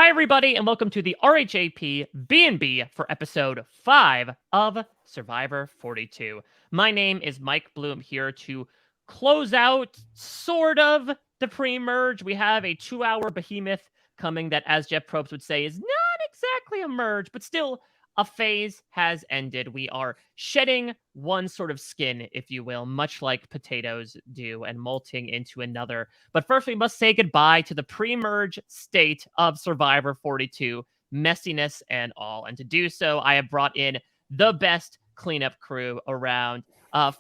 Hi, everybody, and welcome to the RHAP B&B for episode 5 of Survivor 42. My name is Mike Bloom here to close out, sort of, the pre-merge. We have a 2-hour behemoth coming that, as Jeff Probst would say, is not exactly a merge, but still a phase has ended. We are shedding one sort of skin, if you will, much like potatoes do, and molting into another. But first, we must say goodbye to the pre-merge state of Survivor 42, messiness and all. And to do so, I have brought in the best cleanup crew around.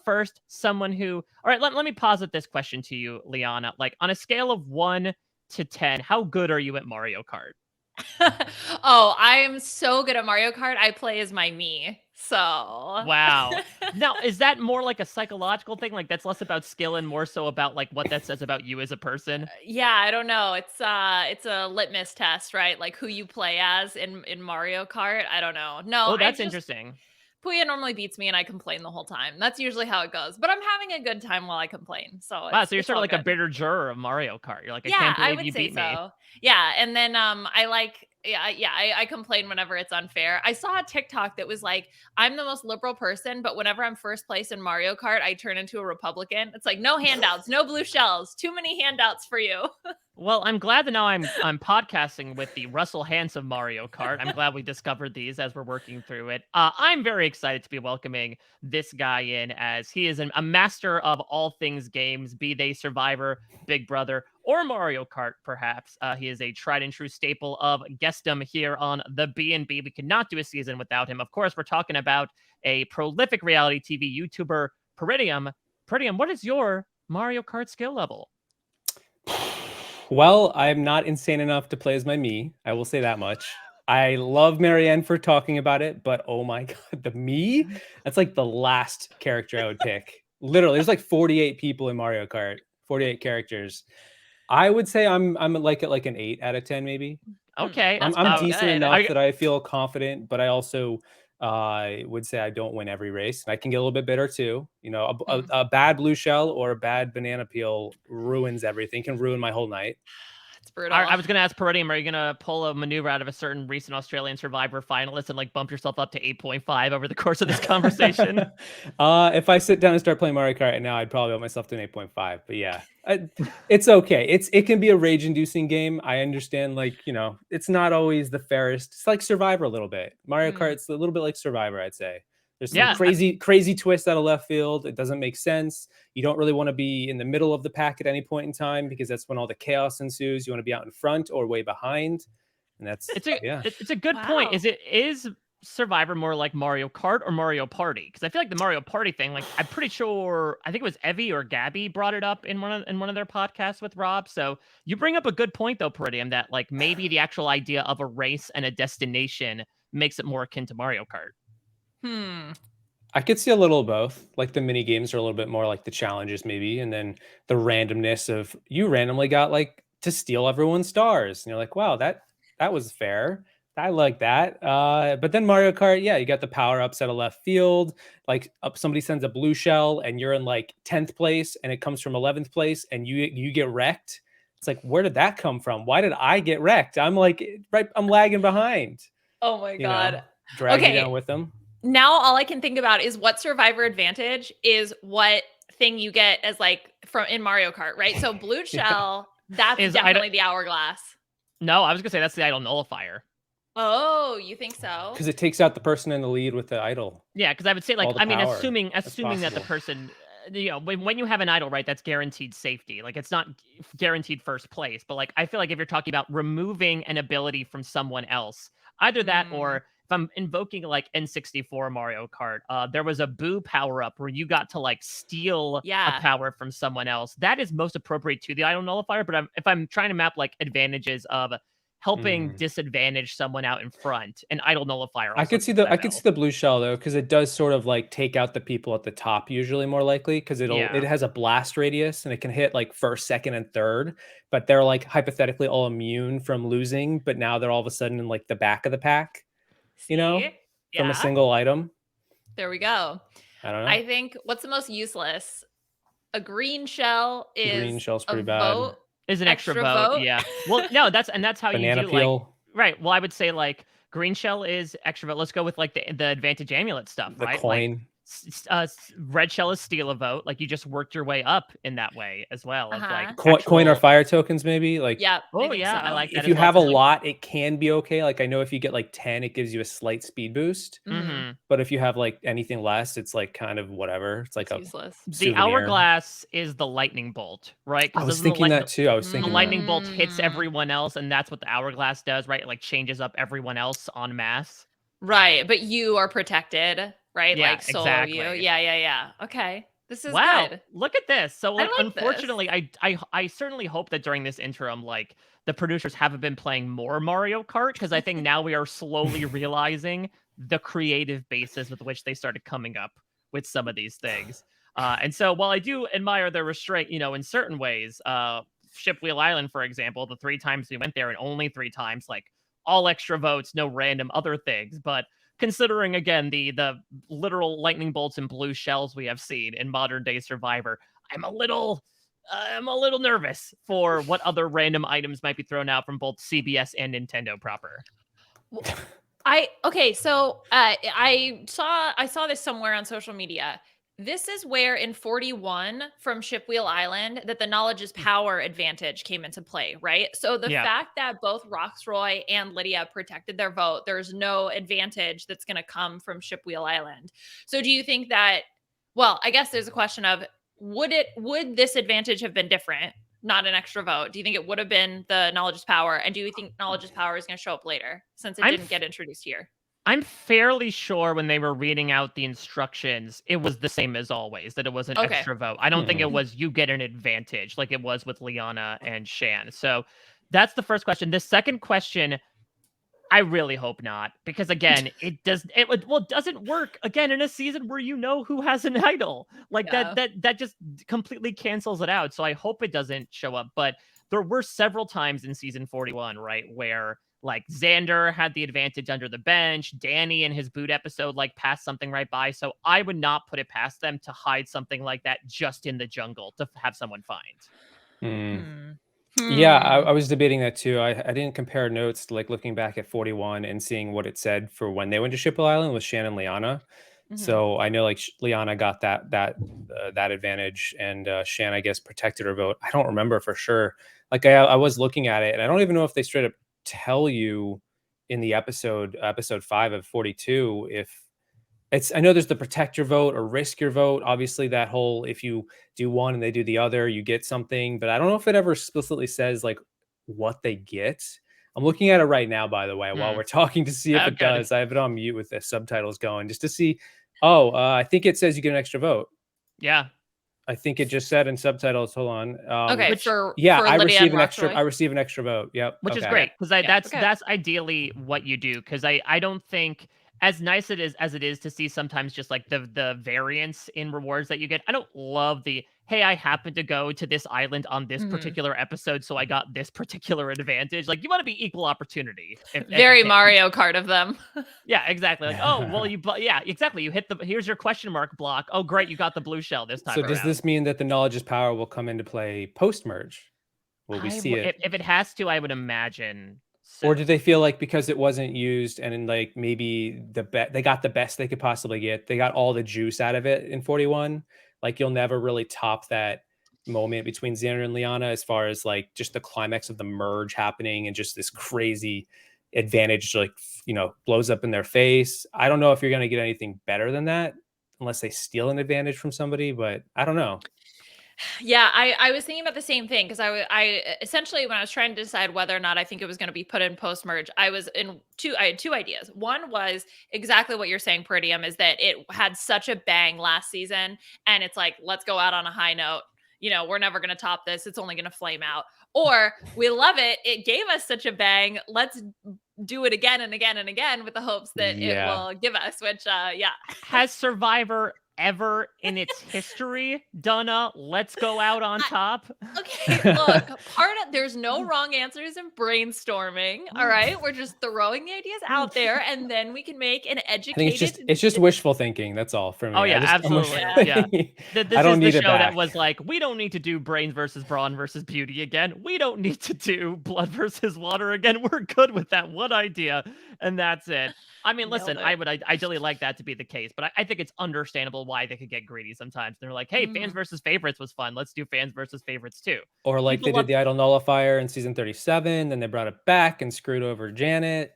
First, someone who... All right, let me posit this question to you, Liana. Like, on a scale of 1 to 10, how good are you at Mario Kart? Oh, I am so good at Mario Kart. I play as my me. So Wow. Now, is that more like a psychological thing? Like, that's less about skill and more so about, like, what that says about you as a person? yeah, I don't know. It's a litmus test, right? Like who you play as in Mario Kart. I don't know. No, Oh, I that's just interesting. Puya normally beats me and I complain the whole time. That's usually how it goes. But I'm having a good time while I complain. So Wow, it's so you're it's sort of all like a good. bitter juror of Mario Kart. You're like, I Yeah, can't I believe would you say beat me. so. Yeah, and then I like I complain whenever it's unfair. I saw a TikTok that was like, I'm the most liberal person, but whenever I'm first place in Mario Kart, I turn into a Republican. It's like no handouts, no blue shells, too many handouts for you. Well, I'm glad that now I'm podcasting with the Russell Hantz of Mario Kart. I'm glad we discovered these as we're working through it. I'm very excited to be welcoming this guy in, as he is a master of all things games, be they Survivor, Big Brother, or Mario Kart, perhaps. He is a tried and true staple of guestdom here on the B&B. We could not do a season without him. Of course, we're talking about a prolific reality TV YouTuber, Peridiam. Peridiam, what is your Mario Kart skill level? Well, I'm not insane enough to play as my me. I will say that much. I love Marianne for talking about it, but oh my god, the me? That's like the last character I would pick. Literally, there's like 48 people in Mario Kart, 48 characters. I would say I'm like at like an 8 out of 10 maybe. Okay. That's I'm pretty decent good. Are enough you, that I feel confident, but I also would say I don't win every race, and I can get a little bit bitter too. You know, Hmm. a bad blue shell or a bad banana peel ruins everything, can ruin my whole night. It's brutal. I was going to ask Peridium, are you going to pull a maneuver out of a certain recent Australian Survivor finalist and like bump yourself up to 8.5 over the course of this conversation? If I sit down and start playing Mario Kart right now, I'd probably up myself to an 8.5. But yeah, it's okay. It can be a rage-inducing game. I understand, like, you know, it's not always the fairest. It's like Survivor a little bit. Mario Mm. Kart's a little bit like Survivor, I'd say. There's some Yeah. crazy twists out of left field. It doesn't make sense. You don't really want to be in the middle of the pack at any point in time because that's when all the chaos ensues. You want to be out in front or way behind. And that's, yeah. It's a good point. Wow. Is Survivor more like Mario Kart or Mario Party? Because I feel like the Mario Party thing, like I'm pretty sure I think it was Evie or Gabby brought it up in one of their podcasts with Rob. So you bring up a good point though, Peridium, that like maybe the actual idea of a race and a destination makes it more akin to Mario Kart. Hmm. I could see a little of both. Like the mini games are a little bit more like the challenges, maybe, and then the randomness of you randomly got like to steal everyone's stars, and you're like, wow, that was fair. I like that. But then Mario Kart, yeah, you got the power ups out of left field. Like somebody sends a blue shell, and you're in like 10th place, and it comes from 11th place, and you get wrecked. It's like, where did that come from? Why did I get wrecked? I'm like, right, I'm lagging behind. Oh my You know, god. drag you Okay, down with them. now all I can think about is what survivor advantage is what thing you get as like from in Mario Kart, right? So blue Yeah. shell, that's Is I don't definitely the hourglass. No, I was gonna say that's the idol nullifier. Oh, you think so? Because it takes out the person in the lead with the idol, Yeah, because I would say, like, all the I mean, power that's assuming that the possible. person, when you have an idol, right, that's guaranteed safety. Like, it's not guaranteed first place, but like, I feel like if you're talking about removing an ability from someone else, either that or Mm, if I'm invoking like N64 Mario Kart, there was a boo power up where you got to like steal a yeah. power from someone else. That is most appropriate to the idol nullifier. But if I'm trying to map like advantages of helping Mm. disadvantage someone out in front, an idol nullifier I also could see fits the that I could see bill. the blue shell though, because it does sort of like take out the people at the top usually more likely because it Yeah. has a blast radius and it can hit like first, second, and third, but they're like hypothetically all immune from losing, but now they're all of a sudden in like the back of the pack, you See? know, from a Yeah. single item. There we go. I don't know. I think what's the most useless? A green shell Green is shell's a pretty bad. vote, Is an extra extra vote, vote. yeah. Well, no, that's how you Banana do, like peel. Right. Well, I would say like green shell is extra vote. Let's go with like the advantage amulet stuff, The right? Like coin. red shell is steal a vote. Like you just worked your way up in that way as well of like Uh-huh. Coin or actual. fire tokens, maybe. Like Yep, I Oh think yeah, I so. like that if as you well. have a It's like, lot, it can be okay. Like I know if you get like 10, it gives you a slight speed boost. Mhm. But if you have like anything less, it's like kind of whatever. It's like It's a useless. the souvenir. hourglass is the lightning bolt, right? I Because was doesn't the thinking that too. I was the thinking that. lightning bolt hits Mm. everyone else, and that's what the hourglass does, right? It like changes up everyone else en masse. Right, but you are protected, right? Yeah, Like solo you. exactly. Yeah. Okay. This is Wow, good. look at this. So I like like this. unfortunately, I certainly hope that during this interim, like the producers haven't been playing more Mario Kart because I think now we are slowly realizing the creative basis with which they started coming up with some of these things. And so while I do admire their restraint, in certain ways, Shipwheel Island, for example, the 3 times we went there and only 3 times, like all extra votes, no random other things, but considering again the literal lightning bolts and blue shells we have seen in modern day Survivor, I'm a little nervous for what other random items might be thrown out from both CBS and Nintendo proper. I saw this somewhere on social media. This is where in 41 from Shipwheel Island that the knowledge is power advantage came into play, right? So the Yeah. fact that both Roxroy and Lydia protected their vote, there's no advantage that's going to come from Shipwheel Island. So do you think that, well, I guess there's a question of would this advantage have been different? Not an extra vote. Do you think it would have been the knowledge is power? And do you think knowledge is power is going to show up later since it I'm didn't get introduced here? I'm fairly sure when they were reading out the instructions, it was the same as always, that it was an Okay. extra vote. I don't think Mhm. it was you get an advantage like it was with Liana and Shan. So that's the first question. The second question, I really hope not, because again, it doesn't work again in a season where you know who has an idol. Like Yeah. that just completely cancels it out. So I hope it doesn't show up. But there were several times in season 41, right, where like Xander had the advantage under the bench, Danny in his boot episode like passed something right by. So I would not put it past them to hide something like that just in the jungle to have someone find. Mm. Hmm. Yeah, I was debating that too. I didn't compare notes, like looking back at 41 and seeing what it said for when they went to Shipwell Island with Shannon Liana. Mhm. So I know like Liana got that advantage, and Shan, I guess, protected her vote. I don't remember for sure. Like I was looking at it, and I don't even know if they straight up tell you in the episode 5 of 42 if it's. I know there's the protect your vote or risk your vote. Obviously, that whole if you do one and they do the other, you get something. But I don't know if it ever explicitly says like what they get. I'm looking at it right now, by the way, while we're talking to see if Oh, it good. does. I have it on mute with the subtitles going just to see. Oh, I think it says you get an extra vote. Yeah. I think it just said in subtitles. Hold on. Okay, Which- for I Lydia receive and an extra. Roxroy? I receive an extra vote. Yep. Which is okay. great because Yeah, that's okay. that's ideally what you do. Because I don't think as nice as it is to see sometimes just like the variance in rewards that you get. I don't love the hey, I happen to go to this island on this Mhm. particular episode, so I got this particular advantage. Like you want to be equal opportunity. If you Very can. Mario Kart of them. Yeah, exactly. Like oh well, yeah, exactly. You hit here's your question mark block. Oh great, you got the blue shell this time So around. does this mean that the knowledge is power will come into play post merge? Will we see it? If it has to, I would imagine. So. Or do they feel like because it wasn't used and in like maybe they got the best they could possibly get, they got all the juice out of it in 41? Like you'll never really top that moment between Xander and Liana as far as like just the climax of the merge happening and just this crazy advantage like blows up in their face. I don't know if you're going to get anything better than that unless they steal an advantage from somebody, but I don't know. Yeah, I was thinking about the same thing because I essentially when I was trying to decide whether or not I think it was going to be put in post merge, I had two ideas. One was exactly what you're saying, Peridiam, is that it had such a bang last season, and it's like let's go out on a high note. We're never going to top this. It's only going to flame out. Or we love it. It gave us such a bang. Let's do it again and again and again with the hopes that it will give us. Which, yeah. Has Survivor ever in its history done a let's go out on top? Okay, look, there's no wrong answers in brainstorming. All right, we're just throwing the ideas out there, and then we can make an I think educated. it's just wishful thinking. That's all for me. Oh yeah, I'm absolutely. wishful Yeah. thinking. I This don't is the need it show that back. was like, we don't need to do brains versus brawn versus beauty again. We don't need to do blood versus water again. We're good with that one idea, and that's it. I mean, Nailed listen, it. I would ideally like that to be the case, but I think it's understandable why they could get greedy sometimes. They're like, hey, fans versus favorites was fun. Let's do fans versus favorites too. Or like People they love, did the Idol Nullifier in season 37, then they brought it back and screwed over Janet.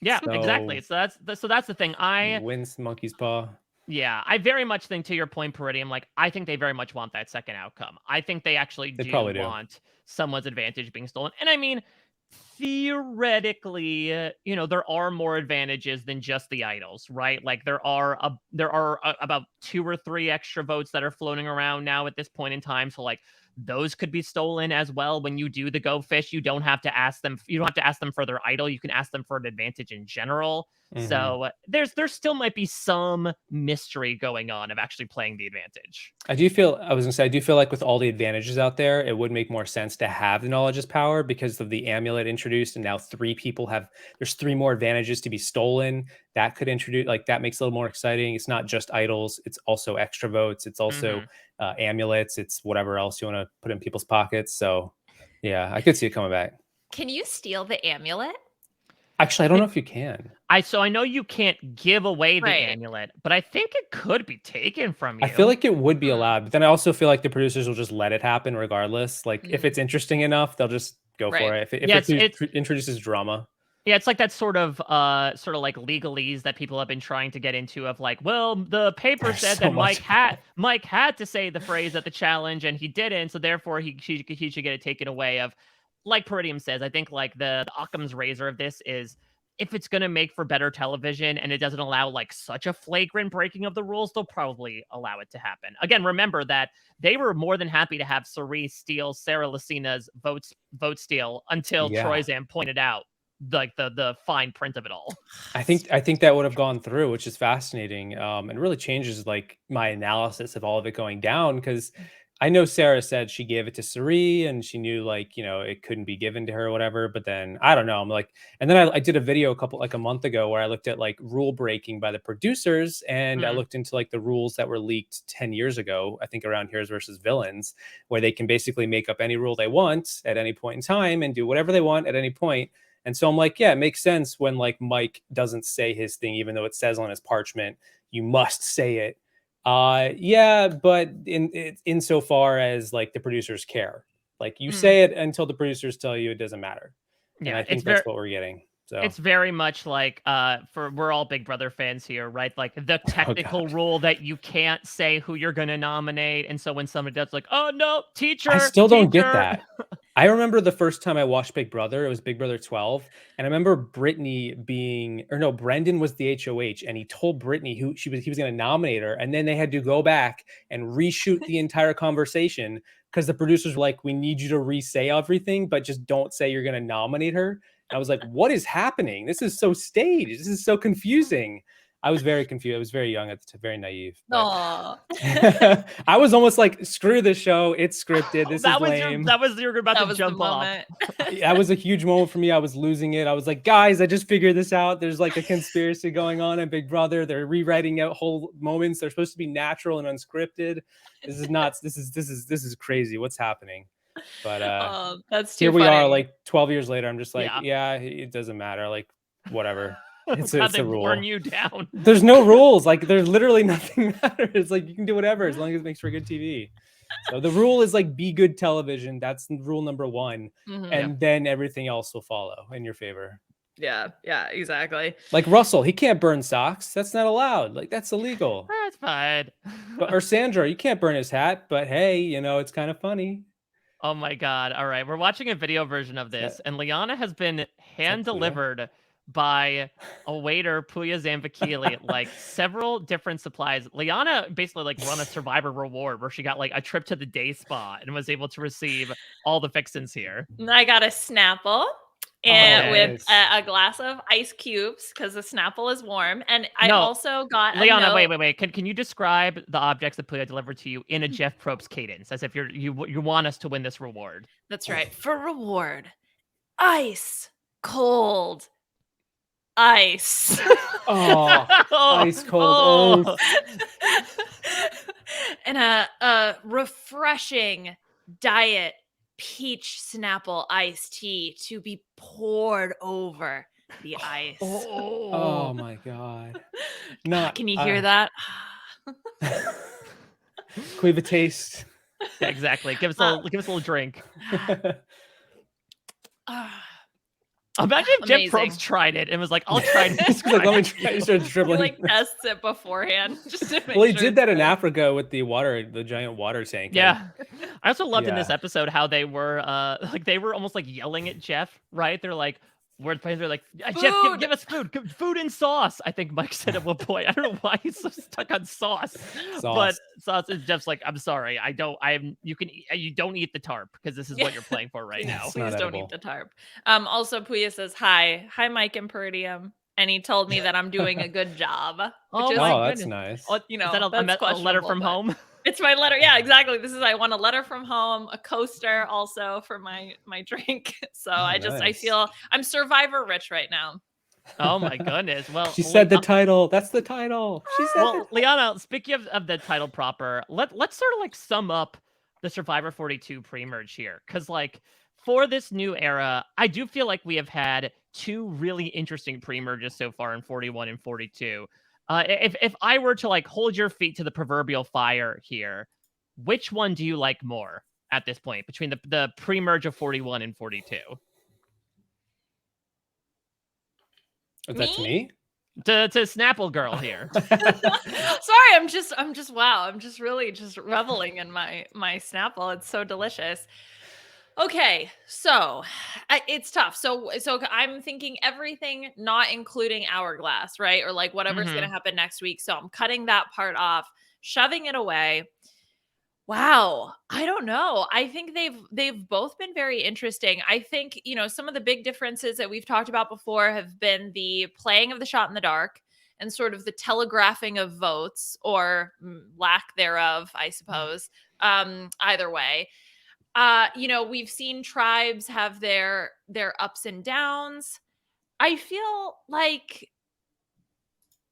yeah, So exactly. So that's the thing. wins monkey's paw. Yeah, I very much think, to your point, Peridium, like, I think they very much want that second outcome. I think they actually They do probably do. want someone's advantage being stolen. And I mean, theoretically, there are more advantages than just the idols, right? Like there are about 2 or 3 extra votes that are floating around now at this point in time. So like those could be stolen as well. When you do the go fish, you don't have to ask them. You don't have to ask them for their idol. You can ask them for an advantage in general. Mhm. So there still might be some mystery going on of actually playing the advantage. I was gonna say, I do feel like with all the advantages out there, it would make more sense to have the knowledge is power because of the amulet introduced, and now there's 3 more advantages to be stolen. That could introduce, like, that makes it a little more exciting. It's not just idols, it's also extra votes, it's also amulets, it's whatever else you want to put in people's pockets. So yeah, I could see it coming back. Can you steal the amulet? Actually, I don't know if you can. I know you can't give away the Right. amulet, but I think it could be taken from you. I feel like it would be allowed, but then I also feel like the producers will just let it happen regardless. Like if it's interesting enough, they'll just go for Right. it. If Yeah, it introduces drama. Yeah, it's like that sort of like legalese that people have been trying to get into of like, well, the paper There's said so that much Mike had to say the phrase at the challenge and he didn't, so therefore he should get it taken away. Of like Peridium says, I think like the Occam's razor of this is, if it's going to make for better television and it doesn't allow like such a flagrant breaking of the rules, they'll probably allow it to happen. Again, remember that they were more than happy to have Cerise steal Sarah Lucina's vote steal until Yeah. Troyzan pointed out like the fine print of it all. I think that would have gone through, which is fascinating. And really changes like my analysis of all of it going down, because I know Sarah said she gave it to Suri and she knew, like, it couldn't be given to her or whatever. But then I don't know. I'm like, and then I did a video a month ago where I looked at like rule breaking by the producers, and I looked into like the rules that were leaked 10 years ago, I think around Heroes versus Villains, where they can basically make up any rule they want at any point in time and do whatever they want at any point. And so I'm like, yeah, it makes sense when like Mike doesn't say his thing, even though it says on his parchment, you must say it. Yeah, but insofar as like the producers care, like you say it until the producers tell you it doesn't matter. And Yeah, I think that's what we're getting. So it's very much like we're all Big Brother fans here, right? Like the technical rule that you can't say who you're going to nominate, and so when somebody does, like, oh no, teacher, I still don't get teacher. that. I remember the first time I watched Big Brother, it was Big Brother 12. And I remember Brendan was the HOH, and he told Brittany he was going to nominate her. And then they had to go back and reshoot the entire conversation because the producers were like, we need you to re-say everything, but just don't say you're going to nominate her. And I was like, what is happening? This is so staged. This is so confusing. I was very confused. I was very young very naive. Aw. I was almost like, screw this show. It's scripted. This is lame. You were about to jump off. That was a huge moment for me. I was losing it. I was like, guys, I just figured this out. There's like a conspiracy going on in Big Brother. They're rewriting out whole moments. They're supposed to be natural and unscripted. This is nuts. This is crazy. What's happening? But that's too here we funny. are, like 12 years later. I'm just like, yeah, it doesn't matter. Like, whatever. It's a rule. Burn you down. There's no rules. Like, there's literally nothing matters. Like, you can do whatever as long as it makes for good TV. So the rule is like, be good television. That's rule number 1. And then everything else will follow in your favor. Yeah, exactly. Like Russell, he can't burn socks. That's not allowed. Like, that's illegal. That's fine. Or Sandra, you can't burn his hat, but hey, it's kind of funny. Oh my God. All right. We're watching a video version of this, and Liana has been hand-delivered by a waiter, Puya Zambakili, like several different supplies. Liana basically like run a Survivor reward where she got like a trip to the day spa and was able to receive all the fixins here. I got a Snapple and Okay. with a glass of ice cubes because the Snapple is warm. And I No, also got a Liana, note. wait. Can you describe the objects that Puya delivered to you in a Jeff Probst cadence, as if you want us to win this reward? That's right. For reward, ice cold ice. Oh, ice cold Oh. ice. And a refreshing diet peach Snapple iced tea to be poured over the ice. Oh my god. Not Can you hear that? Can we have a taste? Yeah, exactly. Give us a little drink. Imagine if Jeff Amazing. Probst tried it and was like, "I'll try this." He's like, let me try. He started He dribbling. like tests it beforehand just to make Well, he sure did it's that in good. Africa with the giant water tank. Yeah. I also loved in this Yeah. episode how they were they were almost like yelling at Jeff, right? They're like, they're like, Jeff, Food! give us food. Food and sauce. I think Mike said at one point. I don't know why he's so stuck on sauce. But sauce is Jeff's like, I'm sorry. You don't eat the tarp because this is what you're playing for right now. It's Please not don't edible. eat the tarp. Also, Puya says, hi, Mike and Peridiam. And he told me that I'm doing a good job. Oh is, my Oh, that's goodness. nice. Oh, you know, is that a that's letter from questionable, but- home? It's my letter. Yeah, exactly. I want a letter from home, a coaster also for my drink. So I Nice. feel I'm survivor rich right now. Oh my goodness. Well, She said the title. That's the title. She said well, Liana, speaking of the title proper, let's sort of like sum up the Survivor 42 pre-merge here. Cause like for this new era, I do feel like we have had two really interesting pre-merges so far in 41 and 42. If I were to like hold your feet to the proverbial fire here, which one do you like more at this point between the pre-merge of 41 and 42? That's me. To Snapple girl here. Sorry, I'm just wow. I'm just really just reveling in my Snapple. It's so delicious. Okay, so it's tough. So I'm thinking everything, not including Hourglass, right? Or like whatever's going to happen next week. So I'm cutting that part off, shoving it away. Wow, I don't know. I think they've both been very interesting. I think, some of the big differences that we've talked about before have been the playing of the shot in the dark and sort of the telegraphing of votes or lack thereof, I suppose. Either way. We've seen tribes have their ups and downs. I feel like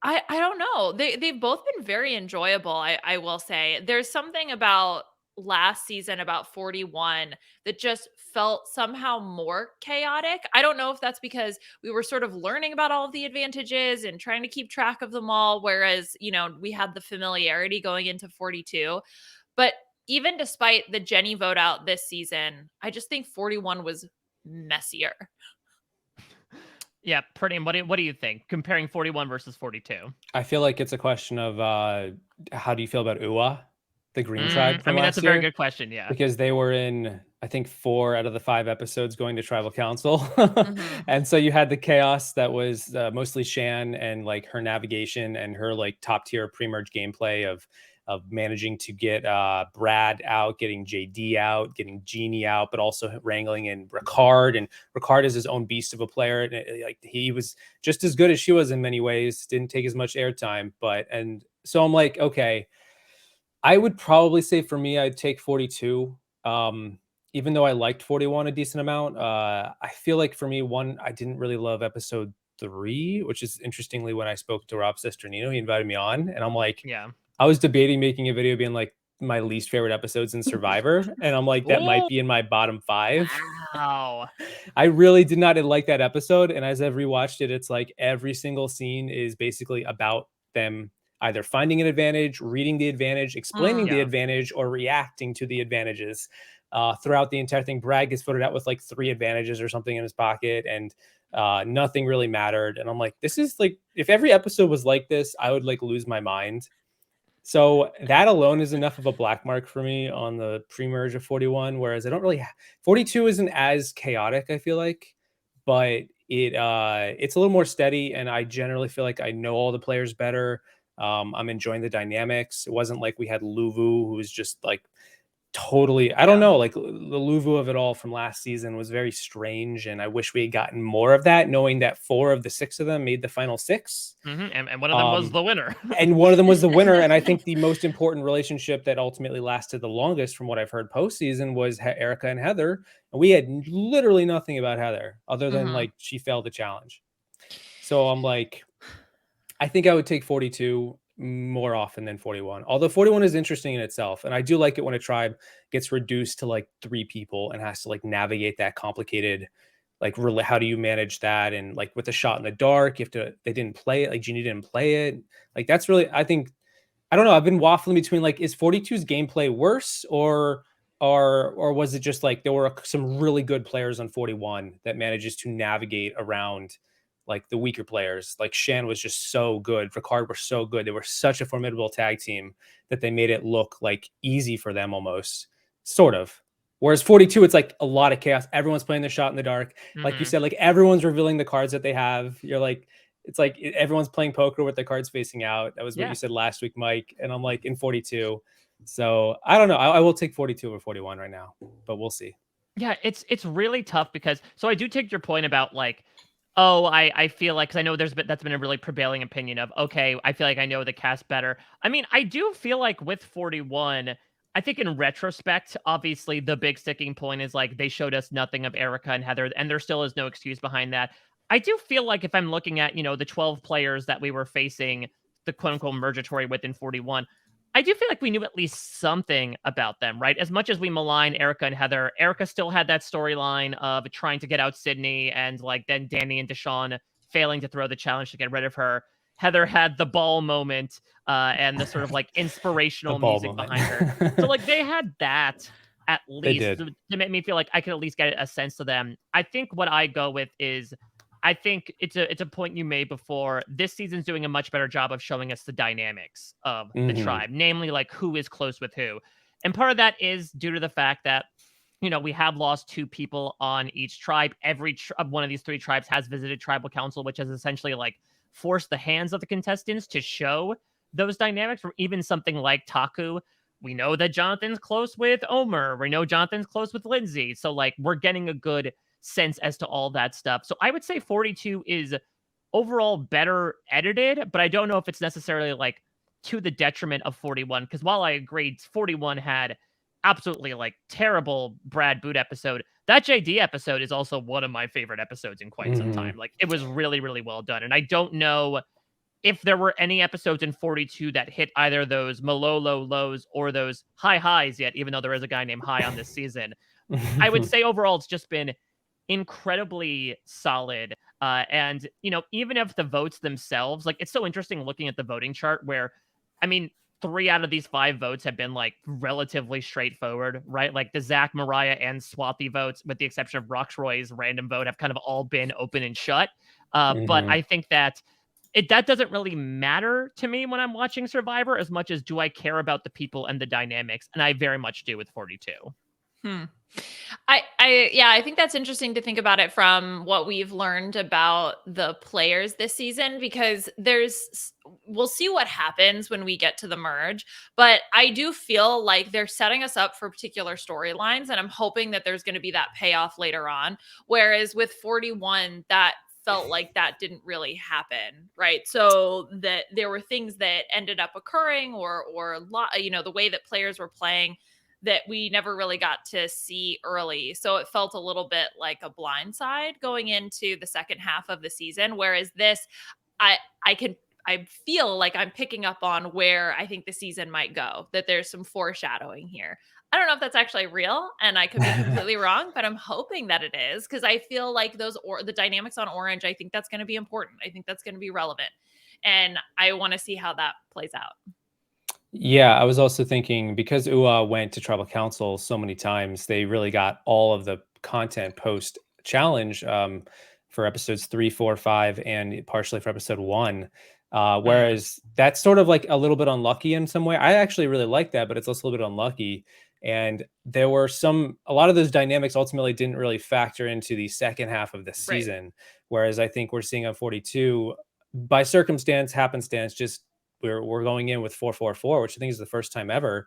I don't know. They've both been very enjoyable, I will say. There's something about last season, about 41, that just felt somehow more chaotic. I don't know if that's because we were sort of learning about all of the advantages and trying to keep track of them all, whereas, we had the familiarity going into 42. But even despite the Jenny vote out this season, I just think 41 was messier. Yeah, Peridiam, what do you think? Comparing 41 versus 42. I feel like it's a question of how do you feel about Uwa, the Green Tribe from that's a last very year? good question, yeah. Because they were in, I think, 4 out of the 5 episodes going to Tribal Council. And so you had the chaos that was mostly Shan and like her navigation and her like top tier pre-merge gameplay of managing to get Brad out, getting JD out, getting Jeannie out, but also wrangling in Ricard. And Ricard is his own beast of a player. And like he was just as good as she was in many ways, didn't take as much airtime. And so I'm like, okay, I would probably say for me, I'd take 42. Even though I liked 41 a decent amount, I feel like for me, I didn't really love episode 3, which is interestingly when I spoke to Rob Sesternino, he invited me on, and I'm like, yeah, I was debating making a video being like my least favorite episodes in Survivor, and I'm like, that might be in my bottom 5. Wow. I really did not like that episode, and as I've rewatched it, it's like every single scene is basically about them either finding an advantage, reading the advantage, explaining the advantage, or reacting to the advantages. Throughout the entire thing, Brad gets voted out with like 3 advantages or something in his pocket, and nothing really mattered. And I'm like, this is like, if every episode was like this, I would like lose my mind. So that alone is enough of a black mark for me on the pre-merge of 41. Whereas I don't really 42 isn't as chaotic, I feel like, but it's a little more steady, and I generally feel like I know all the players better. I'm enjoying the dynamics. It wasn't like we had Luvu, who was just like totally, I don't know, like the Luvu of it all from last season was very strange, and I wish we had gotten more of that, knowing that 4 of the 6 of them made the final 6. And one of them was the winner. And one of them was the winner. And I think the most important relationship that ultimately lasted the longest, from what I've heard postseason, was Erica and Heather. And we had literally nothing about Heather other than like she failed the challenge. So I'm like, I think I would take 42 more often than 41. Although 41 is interesting in itself. And I do like it when a tribe gets reduced to like 3 people and has to like navigate that complicated, like really, how do you manage that? And like with the shot in the dark, you have to, they didn't play it, like Jeannie didn't play it. Like that's really, I think, I don't know. I've been waffling between like, is 42's gameplay worse, or was it just like there were some really good players on 41 that manages to navigate around like the weaker players? Like Shan was just so good. Ricard were so good. They were such a formidable tag team that they made it look like easy for them almost, sort of. Whereas 42, it's like a lot of chaos. Everyone's playing the shot in the dark. Like you said, like everyone's revealing the cards that they have. You're like, it's like everyone's playing poker with their cards facing out. That was what you said last week, Mike. And I'm like in 42. So I don't know. I will take 42 over 41 right now, but we'll see. Yeah, it's really tough because, so I do take your point about like, oh, I feel like, because I know that's been a really prevailing opinion of, okay, I feel like I know the cast better. I mean, I do feel like with 41, I think in retrospect, obviously the big sticking point is like they showed us nothing of Erica and Heather, and there still is no excuse behind that. I do feel like if I'm looking at, the 12 players that we were facing the quote unquote mergatory with in 41, I do feel like we knew at least something about them, right? As much as we malign Erica and Heather, Erica still had that storyline of trying to get out Sydney, and like then Danny and Deshawn failing to throw the challenge to get rid of her. Heather had the ball moment and the sort of like inspirational music behind her. So like they had that at least to make me feel like I could at least get a sense of them. I think what I go with is, I think it's a point you made before. This season's doing a much better job of showing us the dynamics of the tribe, namely like who is close with who. And part of that is due to the fact that, we have lost 2 people on each tribe. Every one of these 3 tribes has visited tribal council, which has essentially like forced the hands of the contestants to show those dynamics. From even something like Taku, we know that Jonathan's close with Omer. We know Jonathan's close with Lindsay. So like we're getting a good sense as to all that stuff. So I would say 42 is overall better edited, but I don't know if it's necessarily like to the detriment of 41, because while I agreed 41 had absolutely like terrible Brad Boot episode, that JD episode is also one of my favorite episodes in quite some time. Like it was really, really well done. And I don't know if there were any episodes in 42 that hit either those Malolo lows or those high highs yet, even though there is a guy named High on this season. I would say overall it's just been incredibly solid. And, even if the votes themselves, like it's so interesting looking at the voting chart where, I mean, 3 out of these 5 votes have been like relatively straightforward, right? Like the Zach, Mariah, and Swathi votes, with the exception of Roxroy's random vote, have kind of all been open and shut. But I think that that doesn't really matter to me when I'm watching Survivor as much as do I care about the people and the dynamics. And I very much do with 42. I think that's interesting to think about it from what we've learned about the players this season, because we'll see what happens when we get to the merge, but I do feel like they're setting us up for particular storylines, and I'm hoping that there's going to be that payoff later on. Whereas with 41, that felt like that didn't really happen, right? So that there were things that ended up occurring, or the way that players were playing that we never really got to see early. So it felt a little bit like a blindside going into the second half of the season. Whereas this, I feel like I'm picking up on where I think the season might go, that there's some foreshadowing here. I don't know if that's actually real, and I could be completely wrong, but I'm hoping that it is, because I feel like the dynamics on Orange, I think that's going to be important. I think that's going to be relevant, and I want to see how that plays out. Yeah, I was also thinking, because UA went to tribal council so many times, they really got all of the content post challenge for episodes 3, 4, 5, and partially for episode 1. Whereas that's sort of like a little bit unlucky in some way. I actually really like that, but it's also a little bit unlucky. And there were a lot of those dynamics ultimately didn't really factor into the second half of the season. Right. Whereas I think we're seeing on 42, by circumstance, happenstance, just we're going in with 4-4-4, which I think is the first time ever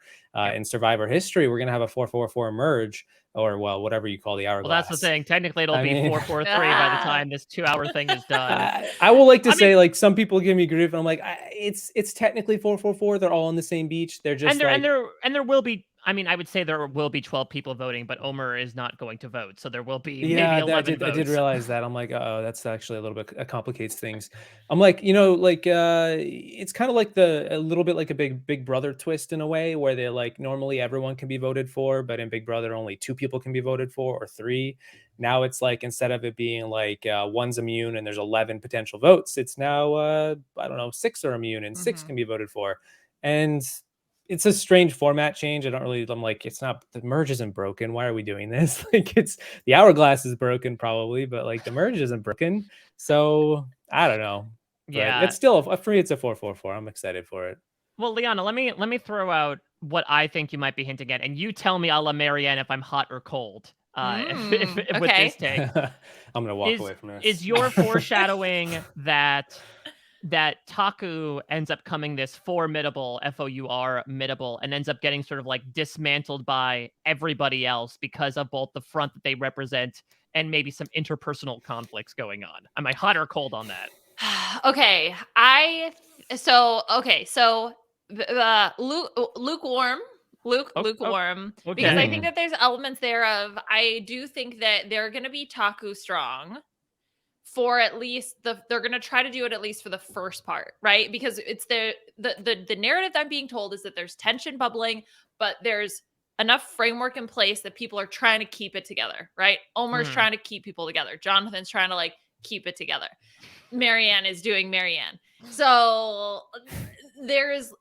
in Survivor history. We're gonna have a 4-4-4 merge, or well, whatever you call the Well, that's the hourglass. thing. Technically, it'll I be mean, 4-4-3 by the Ah. time this 2-hour thing is done. I will like to I say, mean, like, some people give me grief, and I'm like, it's technically 4-4-4. They're all on the same beach. They're just and like, there will be. I mean, I would say there will be 12 people voting, but Omer is not going to vote, so there will be maybe yeah, 11 I did votes. realize that. I'm like, oh, that's actually a little bit complicates things. I'm like, like it's kind of like a little bit like a Big Brother twist in a way, where they like normally everyone can be voted for, but in Big Brother only 2 people can be voted for, or 3. Now it's like, instead of it being like one's immune and there's 11 potential votes, it's now I don't know, 6 are immune and 6 can be voted for, and it's a strange format change. I'm like, it's not, the merge isn't broken. Why are we doing this? Like, it's the hourglass is broken probably, but like the merge isn't broken. So I don't know, but Yeah. it's still for me, it's a 4-4-4. I'm excited for it. Well, Liana, let me throw out what I think you might be hinting at, and you tell me a la Marianne if I'm hot or cold. With Okay. this take, I'm gonna walk away from is this. your foreshadowing that Taku ends up coming this formidable FOUR and ends up getting sort of like dismantled by everybody else because of both the front that they represent and maybe some interpersonal conflicts going on? Am I hot or cold on that? Okay. So lukewarm. Lukewarm. Because I Okay. think that there's elements there of, I do think that they're going to be Taku strong for at least they're going to try to do it at least for the first part, right? Because it's the narrative that I'm being told is that there's tension bubbling, but there's enough framework in place that people are trying to keep it together, right? Omer's trying to keep people together. Jonathan's trying to like keep it together. Marianne is doing Marianne. So there's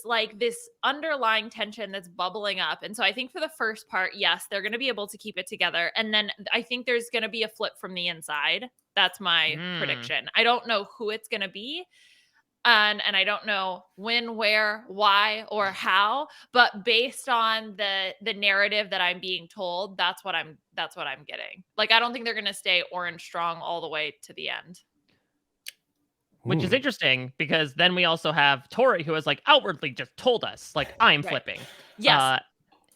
like this underlying tension that's bubbling up. And so I think for the first part, yes, they're going to be able to keep it together. And then I think there's going to be a flip from the inside. That's my prediction. I don't know who it's going to be. And I don't know when, where, why, or how, but based on the narrative that I'm being told, that's what I'm getting. Like, I don't think they're going to stay orange strong all the way to the end. Which is interesting, because then we also have Tori, who has like outwardly just told us, like, I'm flipping. Yes.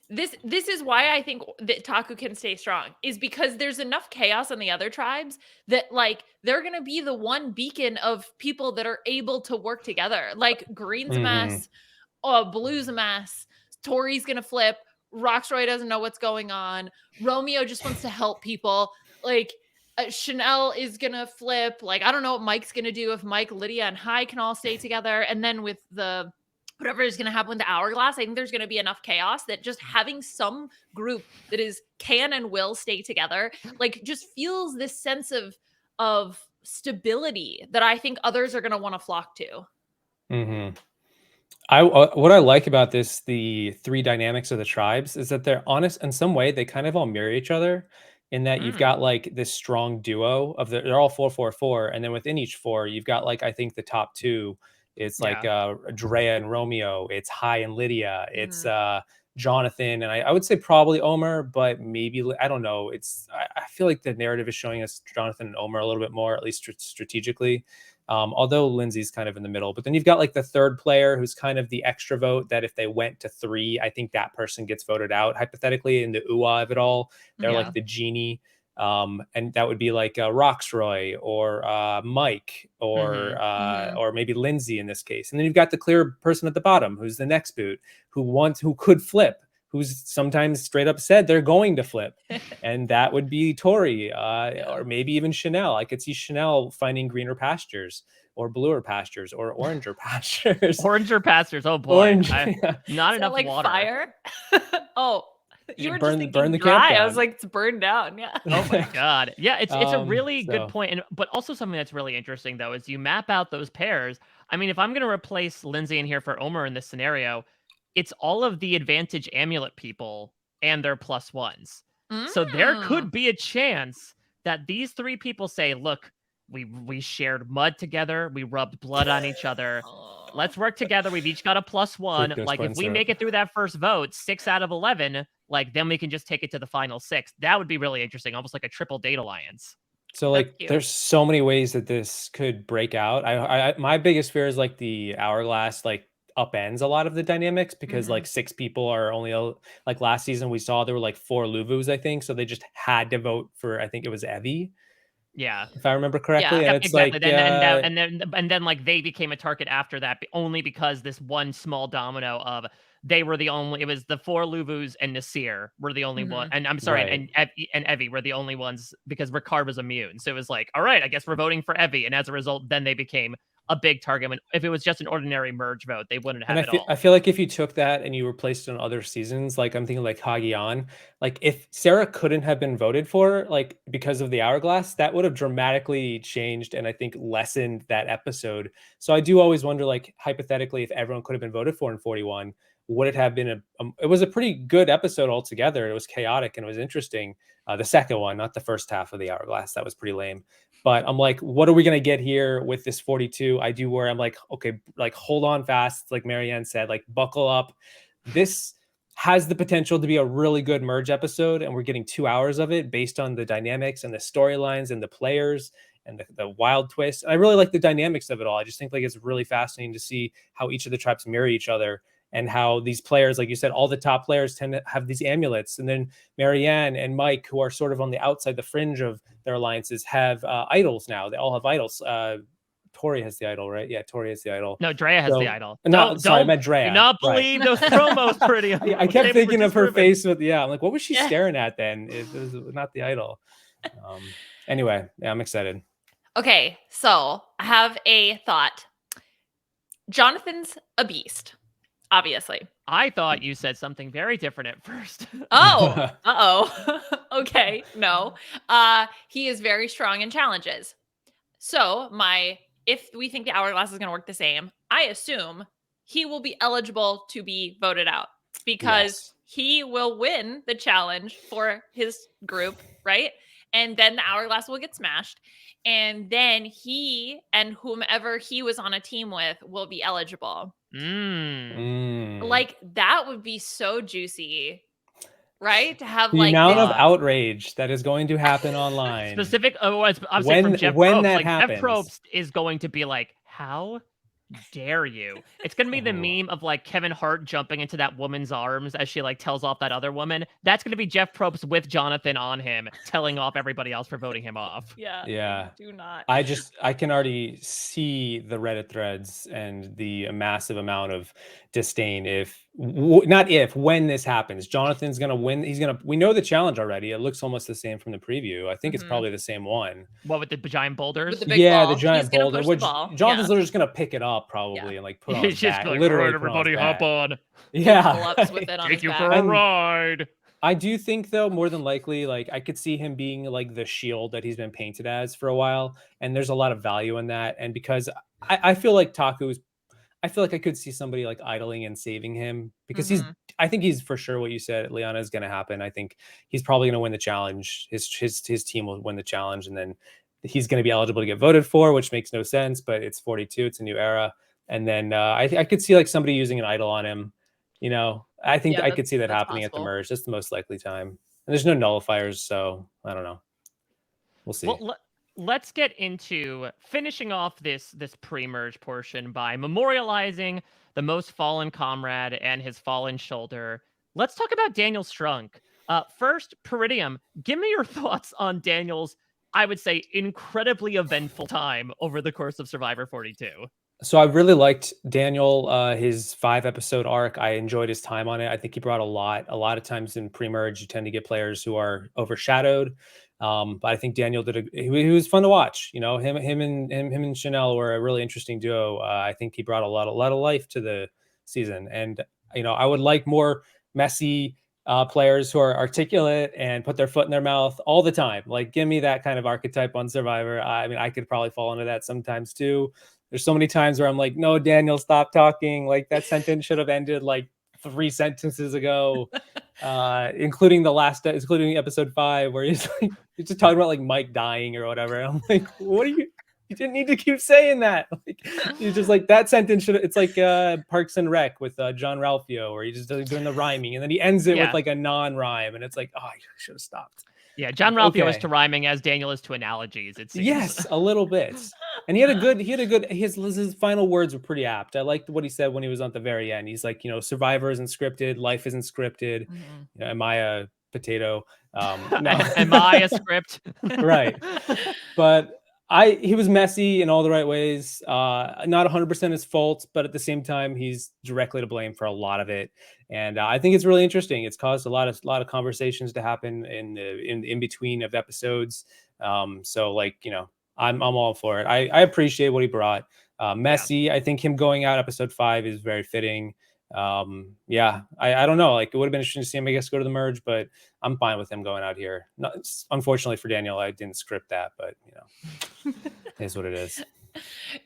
This is why I think that Taku can stay strong, is because there's enough chaos on the other tribes that like they're gonna be the one beacon of people that are able to work together. Like Green's a mess, Blue's a mess, Tori's gonna flip, Roxroy doesn't know what's going on, Romeo just wants to help people. Like Chanel is gonna flip. Like, I don't know what Mike's gonna do if Mike, Lydia, and Hai can all stay together. And then with the whatever is gonna happen with the hourglass, I think there's gonna be enough chaos that just having some group that is can and will stay together, like, just feels this sense of stability that I think others are gonna want to flock to. What I like about this, the 3 dynamics of the tribes, is that they're honest in some way. They kind of all mirror each other, in that you've got like this strong duo of they're all 4-4-4, and then within each 4, you've got like, I think the top 2, it's like Drea and Romeo, it's Hai and Lydia, it's Jonathan, and I would say probably Omer, but maybe I don't know. I feel like the narrative is showing us Jonathan and Omer a little bit more, at least strategically. Although Lindsay's kind of in the middle. But then you've got like the third player who's kind of the extra vote, that if they went to 3, I think that person gets voted out, hypothetically, in the UA of it all. They're like the genie. And that would be like Roxroy or Mike or maybe Lindsay in this case. And then you've got the clear person at the bottom, who's the next boot, who could flip, who's sometimes straight up said they're going to flip. And that would be Tori, or maybe even Chanel. I could see Chanel finding greener pastures, or bluer pastures, or oranger pastures. Oranger pastures. Oh boy. Orange, Not enough like water. Fire? Oh, you were burn just the thinking camp dry. I down. was like, it's burned down. Yeah. Oh my god. Yeah, it's a really good so. point. But also something that's really interesting, though, is you map out those pairs. I mean, if I'm going to replace Lindsay in here for Omer in this scenario, it's all of the advantage amulet people and their +1s. So there could be a chance that these 3 people say, look, we shared mud together, we rubbed blood on each other. Let's work together. We've each got a +1. Like, if we make it through that first vote, 6 out of 11, like, then we can just take it to the final 6. That would be really interesting, almost like a triple date alliance. So That's like cute. there's so many ways that this could break out. My biggest fear is like the hourglass like upends a lot of the dynamics because like 6 people are only like last season we saw there were like 4 Luvus, I think. So they just had to vote for, I think it was Evie, Yeah. if I remember Yeah. correctly. And Yep, it's exactly. like Then like they became a target after that only because this one small domino of they were the only. It was the 4 Luvus and Nasir were the only one, and I'm sorry, right. and Evie were the only ones because Ricard was immune. So it was like, all right, I guess we're voting for Evie, and as a result, then they became a big target. When if it was just an ordinary merge vote, they wouldn't And have it I all. feel like if you took that and you replaced it on other seasons, like I'm thinking like Hagian, like if Sarah couldn't have been voted for, like because of the hourglass, that would have dramatically changed and I think lessened that episode. So I do always wonder, like hypothetically, if everyone could have been voted for in 41, would it have been it was a pretty good episode altogether. It was chaotic and it was interesting. The second one, not the first half of the hourglass, that was pretty lame. But I'm like, what are we gonna get here with this 42? I do worry. I'm like, okay, like hold on fast, like Marianne said, like buckle up. This has the potential to be a really good merge episode, and we're getting 2 hours of it based on the dynamics and the storylines and the players and the wild twist. And I really like the dynamics of it all. I just think like it's really fascinating to see how each of the tribes mirror each other and how these players, like you said, all the top players tend to have these amulets. And then Marianne and Mike, who are sort of on the outside, the fringe of their alliances, have idols now. They all have idols. Tori has the idol, right? Yeah, Tori has the idol. No, Drea has the So, idol. no, sorry, I Don't meant do Drea. not Right. believe those promos, pretty. I kept thinking of her disproven. face with, yeah, I'm like, what was she staring at then? It was not the idol. Anyway, yeah, I'm excited. Okay, so I have a thought. Jonathan's a beast, obviously. I thought you said something very different at first. Oh, okay, no. He is very strong in challenges. So if we think the hourglass is going to work the same, I assume he will be eligible to be voted out because Yes. he will win the challenge for his group, right? And then the hourglass will get smashed. And then he and whomever he was on a team with will be eligible. Like that would be so juicy, right? To have The like amount of this. outrage that is going to happen online. Specific, I'm saying from Jeff when Probst. that Like Jeff happens. Probst is going to be like, how dare you? It's gonna be the meme of like Kevin Hart jumping into that woman's arms as she like tells off that other woman. That's gonna be Jeff Probst with Jonathan on him, telling off everybody else for voting him off. Yeah. Do not. I can already see the Reddit threads and the massive amount of disdain when this happens. Jonathan's gonna win. We know the challenge already. It looks almost the same from the preview. I think it's probably the same one. What with the giant boulders? With the big Yeah, ball. the giant He's boulder, push which the ball. Jonathan's literally just gonna pick it up probably and like put on his He's just back. like, Literally, "Alright, everybody, hop on. Yeah, pull-ups with it on Take his you back. for a ride." I do think though, more than likely, like I could see him being like the shield that he's been painted as for a while, and there's a lot of value in that. And because I feel like I feel like I could see somebody like idling and saving him because I think he's for sure what you said, Liana, is going to happen. I think he's probably going to win the challenge. His team will win the challenge, and then he's going to be eligible to get voted for, which makes no sense. But it's 42; it's a new era, and then I could see like somebody using an idol on him. You know, I think I could see that happening at the merge. That's the most likely time. And there's no nullifiers, so I don't know. We'll see. Well, let's get into finishing off this pre-merge portion by memorializing the most fallen comrade and his fallen shoulder. Let's talk about Daniel Strunk. First, Peridiam, give me your thoughts on Daniel's, I would say, incredibly eventful time over the course of Survivor 42. So I really liked Daniel, his 5-episode arc. I enjoyed his time on it. I think he brought a lot. A lot of times in pre-merge, you tend to get players who are overshadowed. But I think Daniel he was fun to watch. You know, him and Chanel were a really interesting duo. I think he brought a lot of life to the season. And you know, I would like more messy players who are articulate and put their foot in their mouth all the time. Like, give me that kind of archetype on Survivor. I mean, I could probably fall into that sometimes too. There's so many times where I'm like, no, Daniel, stop talking. Like that sentence should have ended like 3 sentences ago, including episode 5, where he's just talking about like Mike dying or whatever. And I'm like, what are you didn't need to keep saying that. Like, he's just like, that sentence it's like Parks and Rec with John Ralphio, where he's just doing the rhyming and then he ends it with like a non-rhyme. And it's like, oh, I should have stopped. Yeah, John Ralphio is Okay. to rhyming as Daniel is to analogies, it seems. Yes, a little bit. And his final words were pretty apt. I liked what he said when he was on the very end. He's like, Survivor isn't scripted, life isn't scripted. Mhm. Am I a potato? No. Am I a script? Right. But he was messy in all the right ways. Not 100% his fault, but at the same time, he's directly to blame for a lot of it. And I think it's really interesting. It's caused a lot of conversations to happen in between of episodes. So like, I'm all for it. I appreciate what he brought. Messy. I think him going out episode 5 is very fitting. Yeah, I don't know. Like, it would have been interesting to see him, I guess, go to the merge, but I'm fine with him going out here. Not, unfortunately for Daniel, I didn't script that, but it is what it is.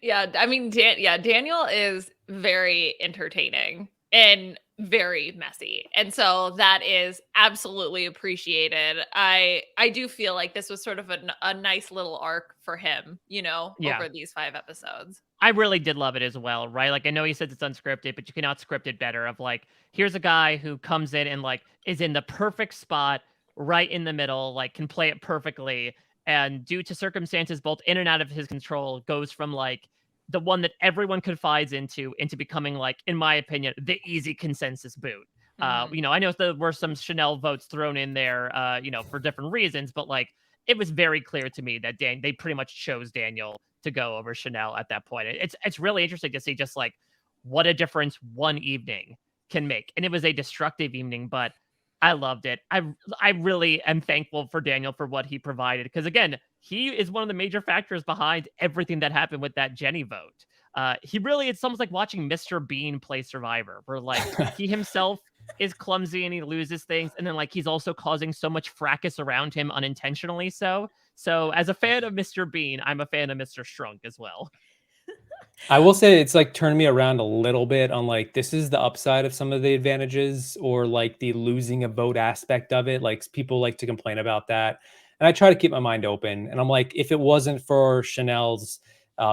Yeah, I mean, Daniel is very entertaining and very messy, and so that is absolutely appreciated. I do feel like this was sort of a nice little arc for him, Yeah. over these 5 episodes. I really did love it as well, right? Like, I know he says it's unscripted, but you cannot script it better. Of like, here's a guy who comes in and like is in the perfect spot, right in the middle, like can play it perfectly, and due to circumstances both in and out of his control, goes from like the one that everyone confides into becoming like, in my opinion, the easy consensus boot. Mhm. I know there were some Chanel votes thrown in there, for different reasons, but like it was very clear to me that they pretty much chose Daniel to go over Chanel at that point. It's really interesting to see just like what a difference one evening can make. And it was a destructive evening, but I loved it. I really am thankful for Daniel for what he provided, because again, he is one of the major factors behind everything that happened with that Jenny vote. It's almost like watching Mr. Bean play Survivor, where like he himself is clumsy and he loses things, and then like he's also causing so much fracas around him unintentionally. So as a fan of Mr. Bean, I'm a fan of Mr. Strunk as well. I will say it's like turned me around a little bit on like, this is the upside of some of the advantages, or like the losing a vote aspect of it. Like, people like to complain about that. And I try to keep my mind open. And I'm like, if it wasn't for Chanel's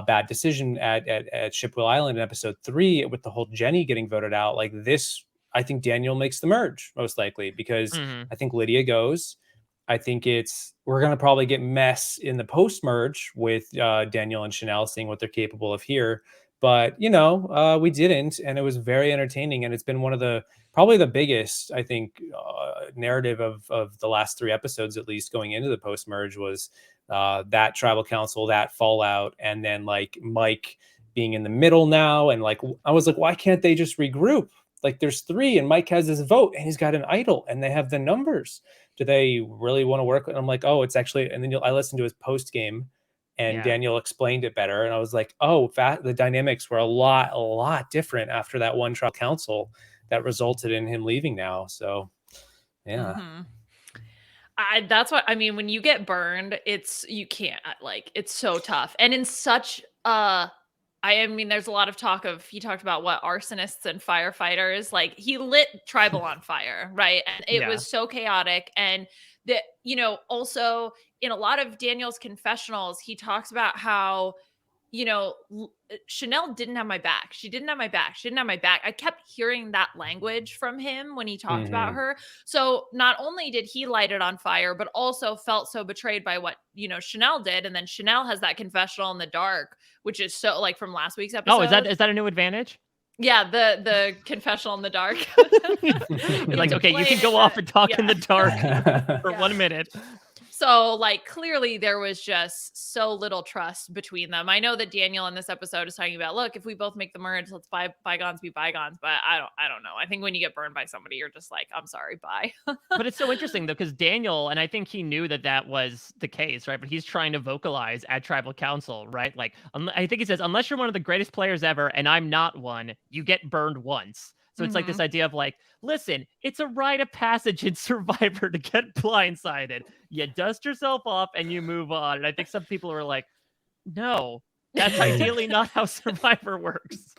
bad decision at Shipwheel Island in episode 3, with the whole Jenny getting voted out, like this, I think Daniel makes the merge most likely, because Mhm. I think Lydia goes. I think we're going to probably get mess in the post merge with Daniel and Chanel, seeing what they're capable of here. But we didn't, and it was very entertaining. And it's been one of probably the biggest, I think, narrative of the last 3 episodes, at least going into the post merge, was that tribal council, that fallout, and then like Mike being in the middle now. And like, I was like, why can't they just regroup? Like, there's 3, and Mike has his vote, and he's got an idol, and they have the numbers. Do they really want to work? And I'm like, oh, it's actually, and then I listened to his post game, and Yeah. Daniel explained it better. And I was like, oh, the dynamics were a lot different after that one trial council that resulted in him leaving now. So yeah. Mhm. That's what I mean. When you get burned, you can't, like, it's so tough. And in such I mean, there's a lot of talk of, he talked about what arsonists and firefighters, like he lit tribal on fire, right? And it Yeah. was so chaotic. And that, also in a lot of Daniel's confessionals, he talks about how, Chanel didn't have my back. She didn't have my back. She didn't have my back. I kept hearing that language from him when he talked about Mhm. her. So not only did he light it on fire, but also felt so betrayed by what, Chanel did. And then Chanel has that confessional in the dark, which is so, like, from last week's Oh, episode. is that a new advantage? Yeah, the confessional in the dark. You're You like, can okay, you play can go it, off and talk in yeah. the dark for Yeah. 1 minute. So, like, clearly there was just so little trust between them. I know that Daniel in this episode is talking about, look, if we both make the merge, let's bygones be bygones. But I don't know. I think when you get burned by somebody, you're just like, I'm sorry, bye. But it's so interesting though, because Daniel, and I think he knew that was the case, right? But he's trying to vocalize at tribal council, right? Like, I think he says, unless you're one of the greatest players ever, and I'm not one, you get burned once. So it's like this Mhm. idea of like, listen, it's a rite of passage in Survivor to get blindsided. You dust yourself off and you move on. And I think some people are like, no, that's ideally not how Survivor works.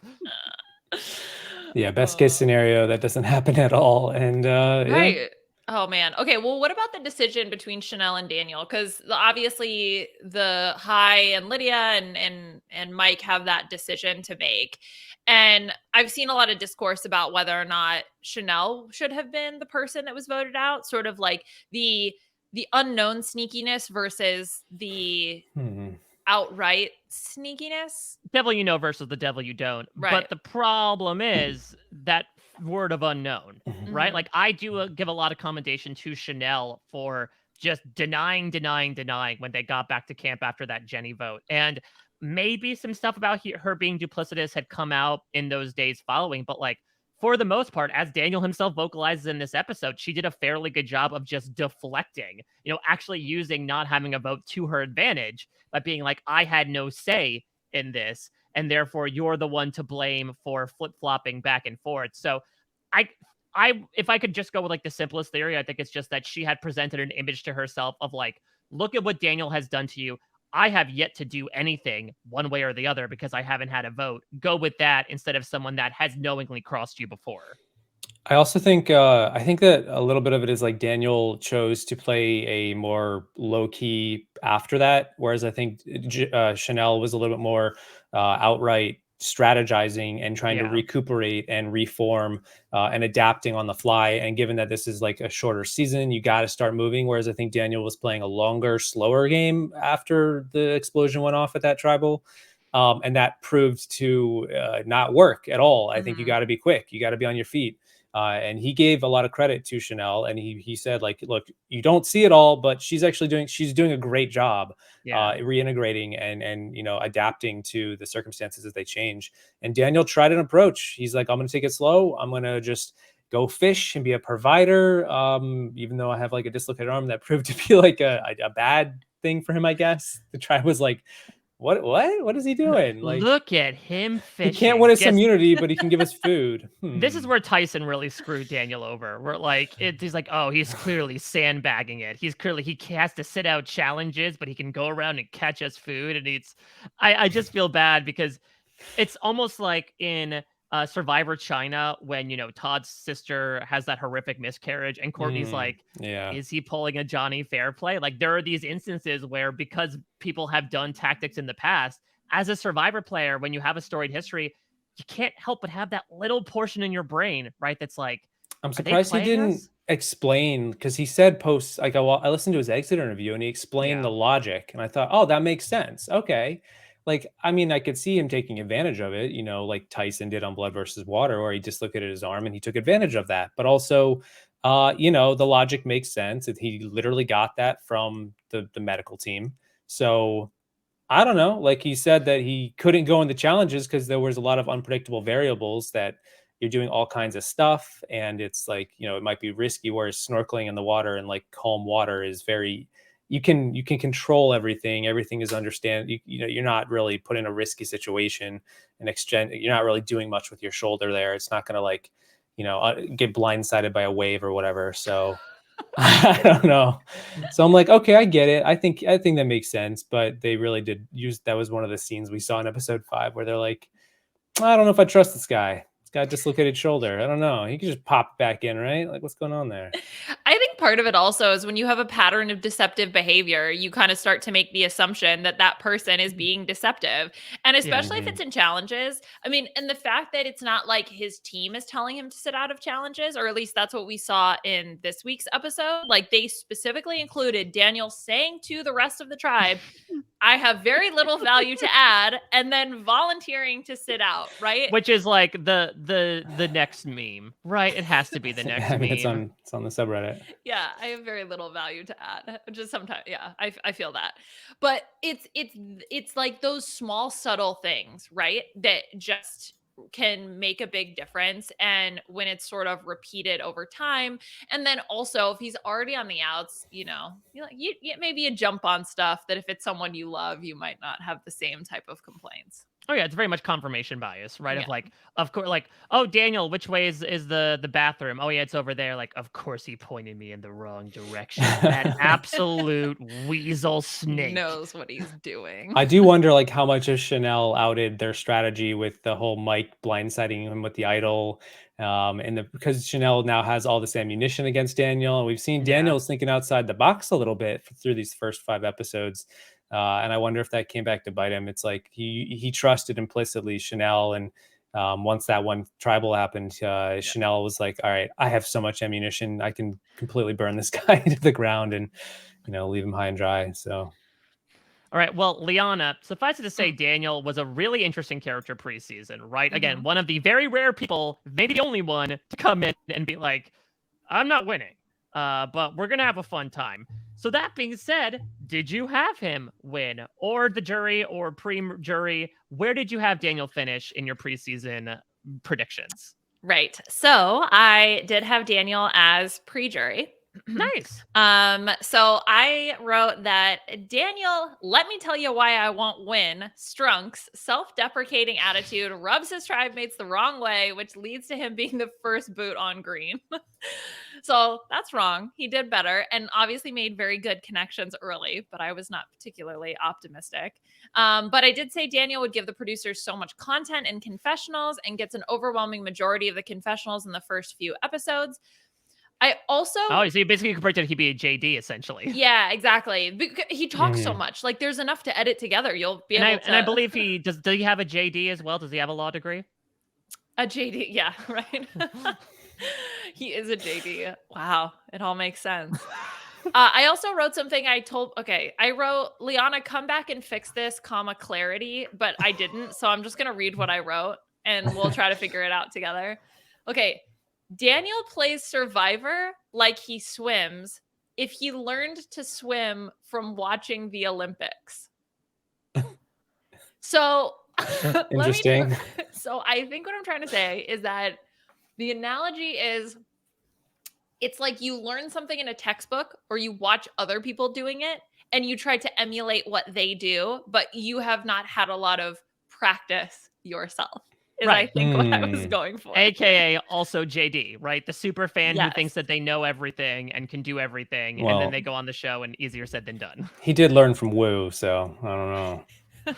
Yeah, best case scenario, that doesn't happen at all. And yeah. Right. Oh man. Okay. Well, what about the decision between Chanel and Daniel? Because obviously the High and Lydia and Mike have that decision to make, and I've seen a lot of discourse about whether or not Chanel should have been the person that was voted out. Sort of like the the unknown sneakiness versus the outright sneakiness. Devil you know versus the devil you don't. Right. But the problem is that word of unknown, right? Mhm. Like I do give a lot of commendation to Chanel for just denying when they got back to camp after that Jenny vote. And maybe some stuff about her being duplicitous had come out in those days following, but like for the most part, as Daniel himself vocalizes in this episode, she did a fairly good job of just deflecting, actually using not having a vote to her advantage by being like, I had no say in this, and therefore you're the one to blame for flip-flopping back and forth. So I if I could just go with like the simplest theory, I think it's just that she had presented an image to herself of like, look at what Daniel has done to you. I have yet to do anything one way or the other because I haven't had a vote. Go with that instead of someone that has knowingly crossed you before. I also think I think that a little bit of it is like Daniel chose to play a more low key after that, whereas I think Chanel was a little bit more outright strategizing and trying to Yeah. recuperate and reform and adapting on the fly. And given that this is like a shorter season, you got to start moving. Whereas I think Daniel was playing a longer, slower game after the explosion went off at that tribal. And that proved to not work at all. I think you Mhm. got to be quick. You got to be on your feet. And he gave a lot of credit to Chanel, and he said like, look, you don't see it all, but she's doing a great job reintegrating and adapting to the circumstances as they change. And Daniel tried an approach. He's like, I'm going to take it slow. I'm going to just go fish and be a provider. Even though I have like a dislocated arm, that proved to be like a bad thing for him, I guess. The tribe was like, what is he doing? Like, Look at him he fishing. can't win us immunity, but he can give us food. This is where Tyson really screwed Daniel over. Where like he's like, oh, he's clearly sandbagging it. He has to sit out challenges, but he can go around and catch us food. And I just feel bad because it's almost like in Survivor China when Todd's sister has that horrific miscarriage, and Courtney's like, yeah. is he pulling a Johnny Fairplay? Like there are these instances where because people have done tactics in the past, as a Survivor player, when you have a storied history, you can't help but have that little portion in your brain, right? That's like, I'm are they surprised he playing didn't us? explain, because he said post like I listened to his exit interview and he explained Yeah. the logic, and I thought, oh, that makes sense. Okay. Like, I mean, I could see him taking advantage of it, like Tyson did on Blood versus Water, where he dislocated his arm and he took advantage of that. But also, the logic makes sense. He literally got that from the medical team. So I don't know. Like he said that he couldn't go in the challenges because there was a lot of unpredictable variables, that you're doing all kinds of stuff. And it's like, it might be risky, whereas snorkeling in the water and like calm water is very, you can control everything. Everything is you're not really put in a risky situation and you're not really doing much with your shoulder there. It's not going to like, get blindsided by a wave or whatever. So I don't know. So I'm like, okay, I get it. I think that makes sense. But they really did use, that was one of the scenes we saw in episode 5 where they're like, I don't know if I trust this guy. He's got a dislocated shoulder. I don't know. He could just pop back in, right? Like, what's going on there? I think part of it also is when you have a pattern of deceptive behavior, you kind of start to make the assumption that that person is being deceptive. And especially if it's in challenges. I mean, and the fact that it's not like his team is telling him to sit out of challenges, or at least that's what we saw in this week's episode. Like they specifically included Daniel saying to the rest of the tribe, I have very little value to add, and then volunteering to sit out, right? Which is like the next meme, right? It has to be the next I mean, meme. it's on the subreddit. Yeah, I have very little value to add. Just sometimes, yeah, I feel that. But it's like those small subtle things, right? That just can make a big difference, and when it's sort of repeated over time. And then also if he's already on the outs, you maybe you jump on stuff that if it's someone you love, you might not have the same type of complaints. Oh yeah, it's very much confirmation bias, right? Yeah. Of like, of course, like, oh Daniel, which way is the bathroom? Oh yeah, it's over there. Like, of course he pointed me in the wrong direction. That absolute weasel snake Knows what he's doing. I do wonder like how much of Chanel outed their strategy with the whole Mike blindsiding him with the idol. Because Chanel now has all this ammunition against Daniel, and we've seen Daniel thinking outside the box a little bit through these first 5 episodes. And I wonder if that came back to bite him. It's like he trusted implicitly Chanel, and once that one tribal happened, Chanel was like, all right, I have so much ammunition, I can completely burn this guy to the ground and leave him high and dry. So All right. Well, Liana, suffice it to say, Daniel was a really interesting character preseason, right? Again, one of the very rare people, maybe the only one, to come in and be like, I'm not winning, but we're going to have a fun time. So that being said, did you have him win, or the jury, or pre-jury? Where did you have Daniel finish in your preseason predictions? Right. So I did have Daniel as pre-jury. Nice. So I wrote that Daniel, let me tell you why I won't win. Strunk's self-deprecating attitude rubs his tribe mates the wrong way, which leads to him being the first boot on green. So that's wrong. He did better and obviously made very good connections early, but I was not particularly optimistic. But I did say Daniel would give the producers so much content in confessionals and gets an overwhelming majority of the confessionals in the first few episodes. I also... Oh, so you basically predicted he'd be a JD, essentially. Yeah, exactly. Because he talks so much. Like, there's enough to edit together. You'll be able to... And I believe does he have a JD as well? Does he have a law degree? A JD, yeah, right? He is a JD. Wow, it all makes sense. I also wrote something I wrote, Liana, come back and fix this, clarity, but I didn't. So I'm just going to read what I wrote and we'll try to figure it out together. Okay. Daniel plays Survivor like he swims if he learned to swim from watching the Olympics. So interesting. So I think what I'm trying to say is that the analogy is it's like you learn something in a textbook or you watch other people doing it and you try to emulate what they do, but you have not had a lot of practice yourself. Right. I think what I was going for. AKA also JD, right? The super fan who thinks that they know everything and can do everything. And then they go on the show and easier said than done. He did learn from Wu, so I don't know.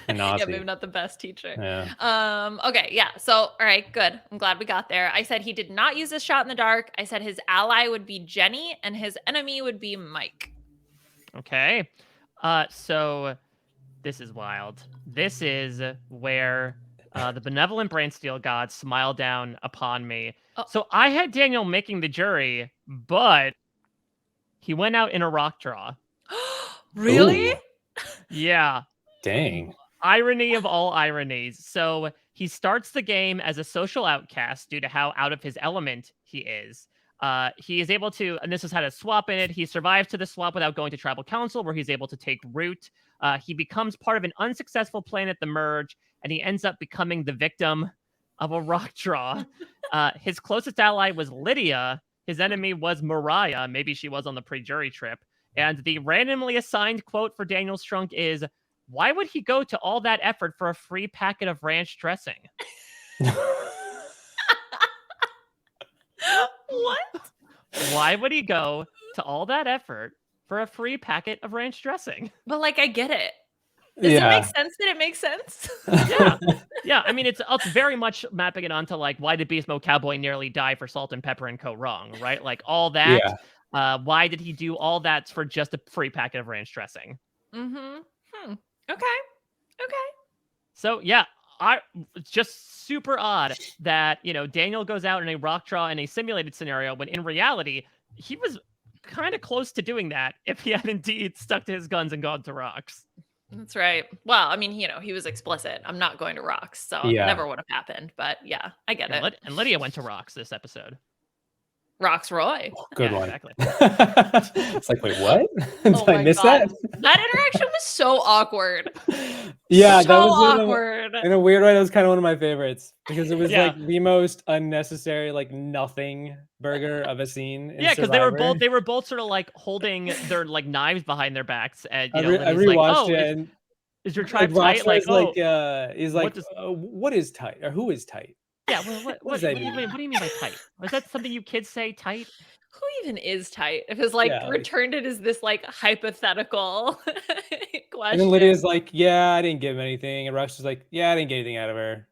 Yeah, maybe not the best teacher. Yeah. Okay, yeah. So, all right, good. I'm glad we got there. I said he did not use his shot in the dark. I said his ally would be Jenny and his enemy would be Mike. Okay. So this is wild. This is where the benevolent brain steel gods smile down upon me. Oh. So I had Daniel making the jury, but he went out in a rock draw. Really? Ooh. Yeah. Dang. Irony of all ironies. So he starts the game as a social outcast due to how out of his element he is. He is able to, and this has had a swap in it. He survives to the swap without going to tribal council, where he's able to take root. He becomes part of an unsuccessful plan at the merge, and he ends up becoming the victim of a rock draw. His closest ally was Lydia. His enemy was Mariah. Maybe she was on the pre-jury trip. And the randomly assigned quote for Daniel Strunk is, "Why would he go to all that effort for a free packet of ranch dressing?" What? Why would he go to all that effort for a free packet of ranch dressing? But like, I get it. Does it make sense that it makes sense? Yeah. Yeah. I mean, it's very much mapping it onto like, why did Beast Mode Cowboy nearly die for Salt and Pepper and Co. wrong, right? Like all that. Yeah. Why did he do all that for just a free packet of ranch dressing? Mm-hmm. Okay. So yeah, it's just super odd that, Daniel goes out in a rock draw in a simulated scenario when in reality, he was kind of close to doing that if he had indeed stuck to his guns and gone to rocks. That's right. Well, I mean, he was explicit. I'm not going to rocks, so it never would have happened. But yeah, I get it. And Lydia went to rocks this episode. Rocks Roy. Oh, good one. Exactly. It's like, wait, what? Did I miss that? That interaction was so awkward. Yeah, so that was awkward. In a weird way, that was kind of one of my favorites because it was like the most unnecessary, like nothing burger of a scene. Yeah, because they were both sort of like holding their like knives behind their backs. And I rewatched it. And is your tribe tight? Like, he's like, what is tight or who is tight? Yeah, well, what do you mean by tight? Was that something you kids say, tight? Who even is tight? If it's returned it as this like hypothetical question. And then Lydia's like, yeah, I didn't give him anything. And Rush is like, yeah, I didn't get anything out of her.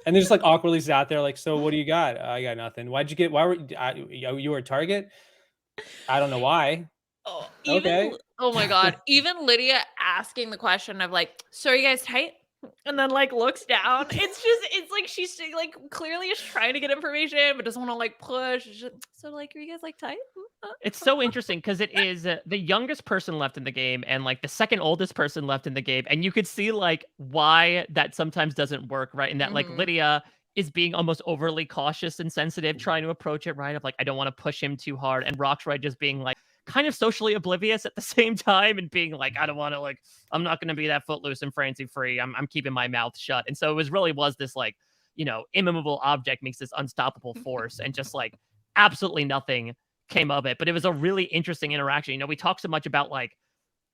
And they just like awkwardly sat there like, so what do you got? I got nothing. Why were you were a target? I don't know why. Oh my God. Even Lydia asking the question of like, so are you guys tight? and then like looks down. It's like she's like clearly is trying to get information, but doesn't want to like push. It's just, so like, are you guys like tight? It's so interesting because it is the youngest person left in the game and like the second oldest person left in the game, and you could see like why that sometimes doesn't work, right? And that like Mhm. Lydia is being almost overly cautious and sensitive, trying to approach it right of like I don't want to push him too hard, and Roxroy just being like kind of socially oblivious at the same time and being like I don't want to like I'm not going to be that footloose and fancy free. I'm keeping my mouth shut, and so it was this like immovable object meets this unstoppable force, and just like absolutely nothing came of it. But it was a really interesting interaction. We talk so much about like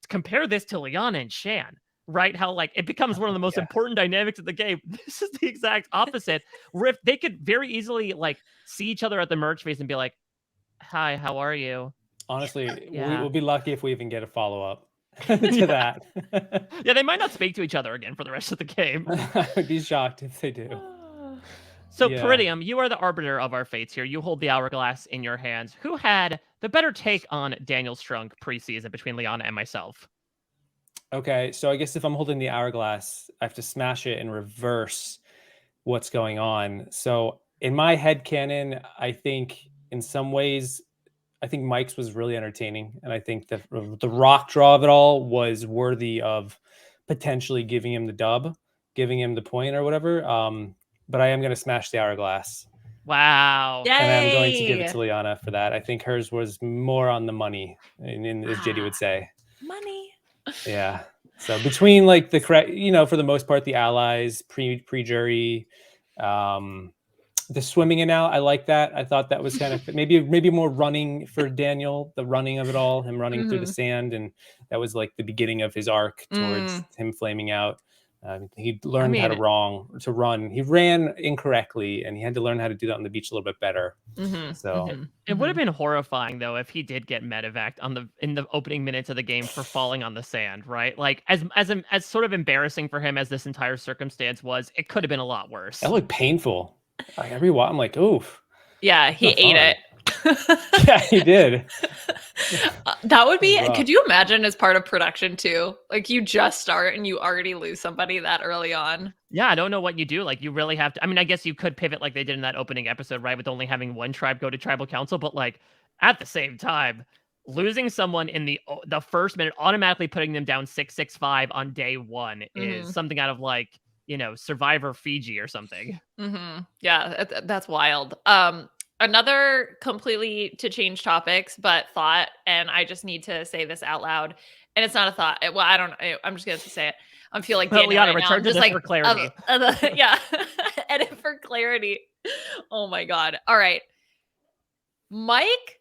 compare this to Liana and Shan, right? How like it becomes one of the most Yeah. important dynamics of the game. This is the exact opposite. Where if they could very easily like see each other at the merge phase and be like, "Hi, how are you?" Honestly, Yeah. we'll be lucky if we even get a follow-up to that. Yeah, they might not speak to each other again for the rest of the game. I would be shocked if they do. So, Yeah. Peridiam, you are the arbiter of our fates here. You hold the hourglass in your hands. Who had the better take on Daniel Strunk preseason between Liana and myself? Okay, so I guess if I'm holding the hourglass, I have to smash it and reverse what's going on. So in my head canon, I think in some ways, I think Mike's was really entertaining, and I think the rock draw of it all was worthy of potentially giving him the dub, giving him the point or whatever. But I am going to smash the hourglass, Wow. and I'm going to give it Yay! to Liana for that. I think hers was more on the money, as JD would say. Money. Yeah. So between like the correct, for the most part, the allies, pre-jury, the swimming in out, I like that. I thought that was kind of maybe more running for Daniel, the running of it all, him running through the sand, and that was like the beginning of his arc towards him flaming out. He learned how to run. He ran incorrectly, and he had to learn how to do that on the beach a little bit better. So It would have been horrifying though if he did get medevaced in the opening minutes of the game for falling on the sand, right? Like as sort of embarrassing for him as this entire circumstance was, it could have been a lot worse. that looked painful. Like every while, I'm like, oof. Yeah, he ate it. Yeah, he did. That would be, Rough. could you imagine as part of production too? Like you just start and you already lose somebody that early on. Yeah, I don't know what you do. Like you really have to. I mean, I guess you could pivot like they did in that opening episode, right? With only having one tribe go to tribal council, but like at the same time, losing someone in the first minute, automatically putting them down 665 on day one is something out of like Survivor Fiji or something. Yeah, that's wild. Another completely to change topics, but thought, and I just need to say this out loud. And it's not a thought. Well, I don't. I'm just going to say it. I feel like Daniel Liana, right now. return I'm to just this like for clarity. yeah, edit for clarity. Oh my god. All right, Mike,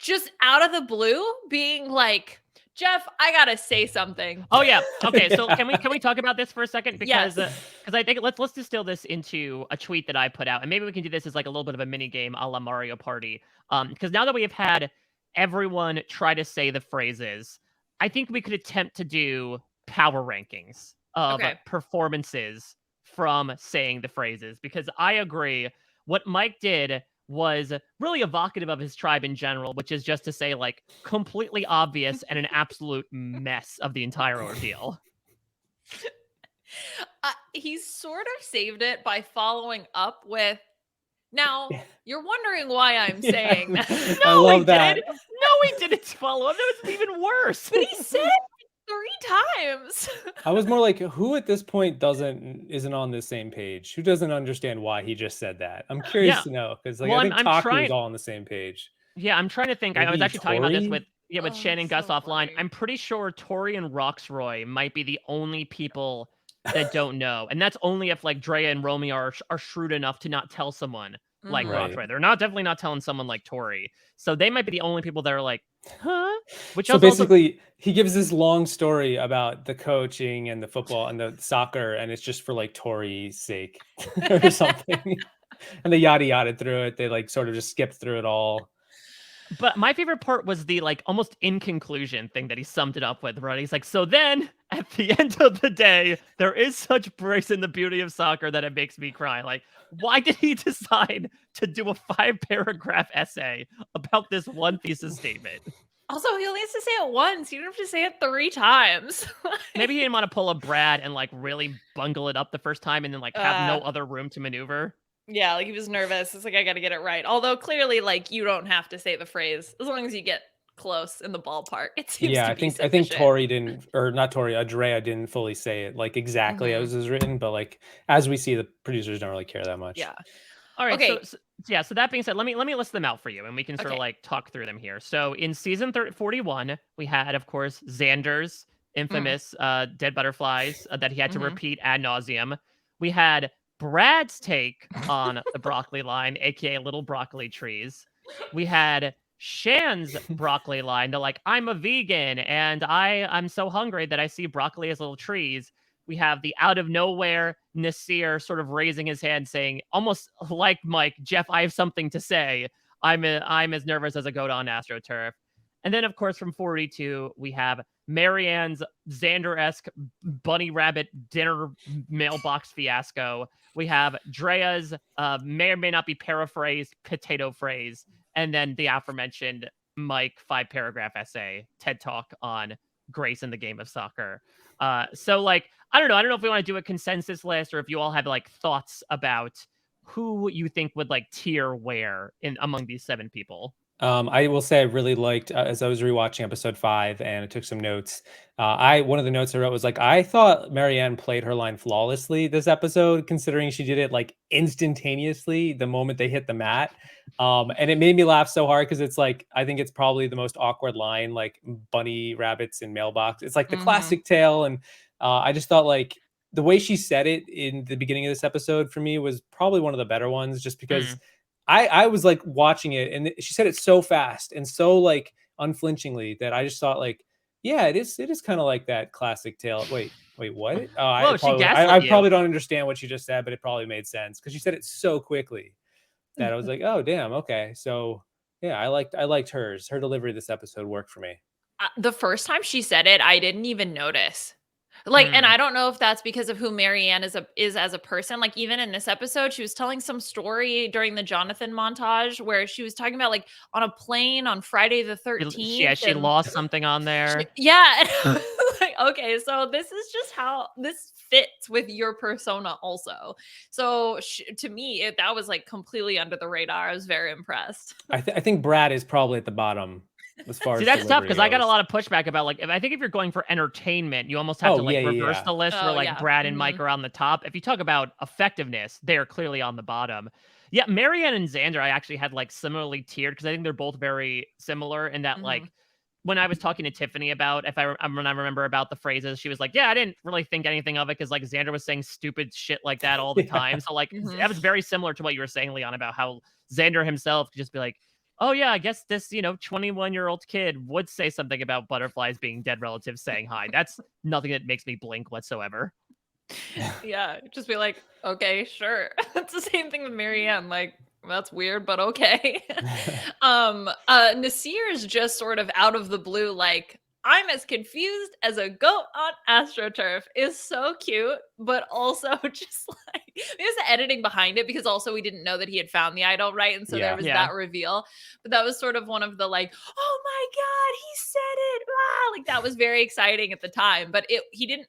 just out of the blue, being like, Jeff, I gotta say something. Oh yeah. Okay. So can we talk about this for a second? Because Yes. I think let's distill this into a tweet that I put out, and maybe we can do this as like a little bit of a mini game a la Mario Party. Because now that we have had everyone try to say the phrases, I think we could attempt to do power rankings of performances from saying the phrases. Because I agree, what Mike did was really evocative of his tribe in general, which is just to say like completely obvious and an absolute mess of the entire ordeal. He sort of saved it by following up with, now you're wondering why I'm saying that. I love that. No, he didn't follow up. That was even worse. But he said it 3 times. I was more like, who at this point isn't on the same page? Who doesn't understand why he just said that? I'm curious to know, because like I think Taku is all on the same page. Yeah, I'm trying to think. Maybe I was actually talking about this with Shannon and Gus offline. Funny. I'm pretty sure Tori and Roxroy might be the only people that don't know, and that's only if like Drea and Romy are shrewd enough to not tell someone like Roxroy. They're definitely not telling someone like Tori, so they might be the only people that are like, huh? Which so basically, he gives this long story about the coaching and the football and the soccer, and it's just for like Tori's sake or something. And they yada through it. They like sort of just skipped through it all. But my favorite part was the like almost in conclusion thing that he summed it up with, right? He's like, so then at the end of the day, there is such grace in the beauty of soccer that it makes me cry. Like, why did he decide to do a 5-paragraph essay about this one thesis statement? Also, he only has to say it once. You don't have to say it 3 times. Maybe he didn't want to pull a Brad and like really bungle it up the first time and then like have no Uh, other room to maneuver. yeah, like he was nervous. It's like, I got to get it right. Although clearly, like, you don't have to say the phrase as long as you get close in the ballpark. It seems Yeah, to I be think sufficient. Tori didn't, or not Tori, Drea didn't fully say it like exactly Mhm. as it was written, but like as we see, the producers don't really care that much. Yeah. All right, Okay. yeah. So that being said, let me list them out for you, and we can sort of Okay. like talk through them here. So in season 41, we had, of course, Xander's Mhm. infamous dead butterflies that he had to Mhm. repeat ad nauseum. We had Brad's take on the broccoli line, aka little broccoli trees. We had Shan's broccoli line, to like, I'm a vegan and I'm so hungry that I see broccoli as little trees. We have the out of nowhere Nasir sort of raising his hand, saying, almost like Mike, Jeff, I have something to say. I'm as nervous as a goat on AstroTurf. And then, of course, from 42, we have Marianne's Xander-esque bunny rabbit dinner mailbox fiasco. We have Drea's may or may not be paraphrased potato phrase. And then the aforementioned Mike 5-paragraph essay, TED Talk on Grace in the game of soccer. So like, I don't know. I don't know if we want to do a consensus list or if you all have like thoughts about who you think would like tier where in among these 7 people. I will say I really liked as I was rewatching episode 5 and I took some notes. I one of the notes I wrote was like I thought Marianne played her line flawlessly this episode, considering she did it like instantaneously the moment they hit the mat. And it made me laugh so hard because it's like I think it's probably the most awkward line, like bunny rabbits in mailbox. It's like the Mhm. classic tale, and I just thought like the way she said it in the beginning of this episode for me was probably one of the better ones, just because Mm. I was like watching it and she said it so fast and so like unflinchingly that I just thought like, yeah, it is kind of like that classic tale. Wait, what? Whoa, she gaslit I you. probably don't understand what she just said, but it probably made sense because she said it so quickly that I was like, oh damn, okay. So yeah, I liked hers. Her delivery this episode worked for me. The first time she said it, I didn't even notice. Like, and Mm. I don't know if that's because of who Marianne is as a person. Like, even in this episode, she was telling some story during the Jonathan montage where she was talking about like on a plane on Friday the Yeah, 13th, she and lost something on there. yeah, and I was like, okay, so this is just how this fits with your persona, also. So to me, that was like completely under the radar. I was very impressed. I think Brad is probably at the bottom as far See, as that's tough delivery because I got a goes. lot of pushback about like I think if you're going for entertainment, you almost have Oh to like yeah, yeah, reverse yeah. the list where Oh like yeah. Brad and Hmm. Mike are on the top. If you talk about effectiveness, they're clearly on the bottom. Yeah, Marianne and Xander, I actually had like similarly tiered because I think they're both very similar in that Hmm. like when I was talking to Tiffany about when I remember about the phrases, she was like, "Yeah, I didn't really think anything of it because like Xander was saying stupid shit like that all the Yeah. time." So like Hmm. that was very similar to what you were saying, Leon, about how Xander himself could just be like, "Oh yeah, I guess this 21-year-old kid would say something about butterflies being dead relatives saying hi." That's nothing that makes me blink whatsoever. Yeah, just be like, okay, sure. It's the same thing with Marianne. Like, that's weird, but okay. Nasir is just sort of out of the blue, like, I'm as confused as a goat on AstroTurf is so cute, but also just like there's the editing behind it because also we didn't know that he had found the idol, right? And so there Yeah. was Yeah. that reveal. But that was sort of one of the like, oh my god, he said it! Ah! Like that was very exciting at the time. But he didn't.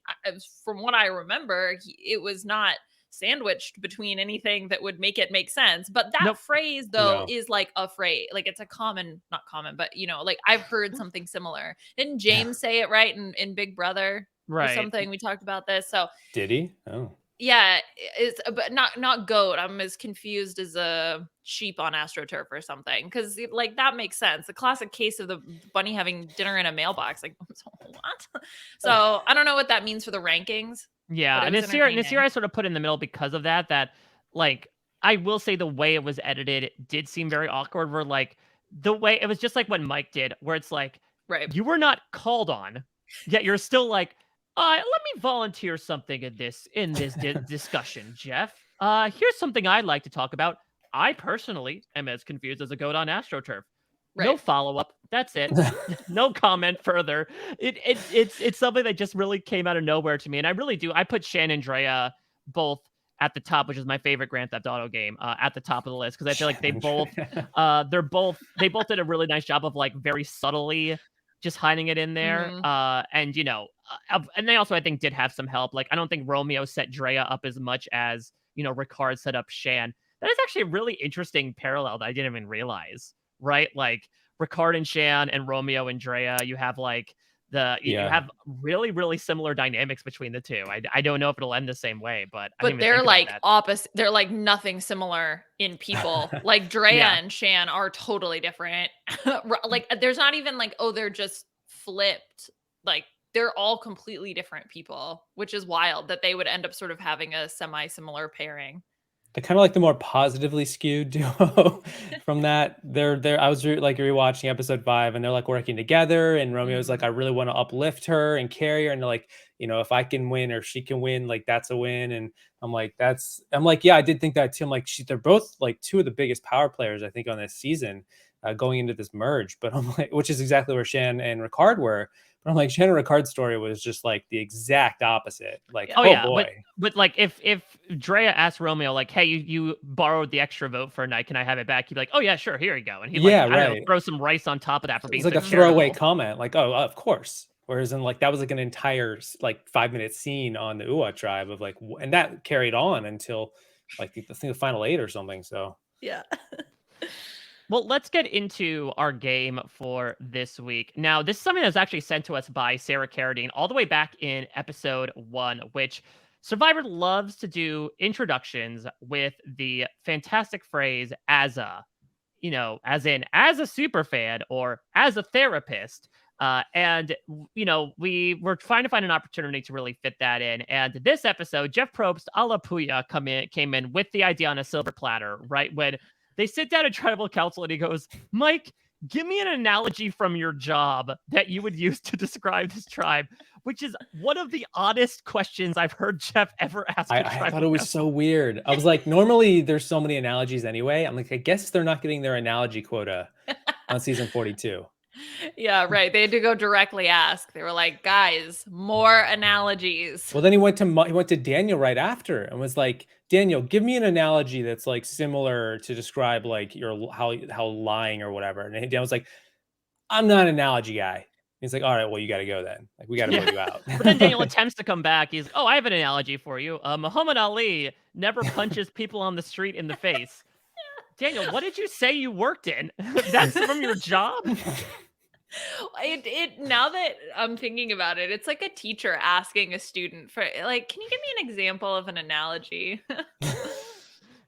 From what I remember, it was not sandwiched between anything that would make it make sense. But that Nope. phrase though No. is like a phrase, like it's a common, not common, but like I've heard something similar. Didn't James say it right in Big Brother or Right. something? We talked about this. So Did he? Oh. yeah, it's but not goat. I'm as confused as a sheep on AstroTurf or something because like that makes sense. The classic case of the bunny having dinner in a mailbox. Like what? So I don't know what that means for the rankings, but Yeah, it and was Nasir entertaining. I sort of put in the middle because of that. That like I will say the way it was edited did seem very awkward. Where like the way it was just like what Mike did, where it's like Right. you were not called on, yet you're still like, let me volunteer something in this discussion, Jeff. Here's something I'd like to talk about. I personally am as confused as a goat on AstroTurf. No Right. follow up. That's it. No comment further. It's something that just really came out of nowhere to me, and I really do. I put Shan and Drea both at the top, which is my favorite Grand Theft Auto game, at the top of the list because I feel like they both they both did a really nice job of like very subtly just hiding it in there. And and they also I think did have some help. Like I don't think Romeo set Drea up as much as Ricard set up Shan. That is actually a really interesting parallel that I didn't even realize. Right, like Ricard and Shan and Romeo and Drea. You have like you have really, really similar dynamics between the two. I don't know if it'll end the same way, but they're like opposite. They're like nothing similar in people. Like Drea and Shan are totally different. Like there's not even like, oh, they're just flipped. Like they're all completely different people, which is wild that they would end up sort of having a semi-similar pairing. They're kind of like the more positively skewed duo from that. I was like rewatching episode 5 and they're like working together and Romeo's like, I really want to uplift her and carry her. And they're like, if I can win or she can win, like that's a win. And I'm like, yeah, I did think that too. I'm like, they're both like two of the biggest power players, I think, on this season going into this merge. But I'm like, which is exactly where Shan and Ricard were. But I'm like, Shan and Ricard's story was just like the exact opposite. Like, boy. But like if Drea asked Romeo, like, hey, you borrowed the extra vote for a night, can I have it back? He'd be like, oh yeah, sure, here you go. And he'd I don't know, throw some rice on top of that for being like a throwaway comment, like, oh, of course. Whereas in like that was like an entire like 5-minute scene on the Uwa tribe of like, and that carried on until like the final 8 or something. So yeah. Well, let's get into our game for this week. Now, this is something that was actually sent to us by Sarah Carradine all the way back in episode 1, which Survivor loves to do introductions with the fantastic phrase as a super fan or as a therapist. We were trying to find an opportunity to really fit that in. And this episode, Jeff Probst a la Puya came in with the idea on a silver platter, right? When they sit down at tribal council and he goes, Mike, give me an analogy from your job that you would use to describe this tribe, which is one of the oddest questions I've heard Jeff ever ask. I thought it was so weird. I was like, normally there's so many analogies anyway. I'm like, I guess they're not getting their analogy quota on season 42. Yeah, right. They had to go directly ask. They were like, guys, more analogies. Well, then he went to Daniel right after and was like, Daniel, give me an analogy that's like similar to describe like your how lying or whatever. And Daniel was like, I'm not an analogy guy. He's like, all right, well, you got to go then. Like, we got to move you out. But then Daniel attempts to come back. He's, I have an analogy for you. Muhammad Ali never punches people on the street in the face. Daniel, what did you say you worked in? That's from your job? Now that I'm thinking about it, it's like a teacher asking a student for like, can you give me an example of an analogy?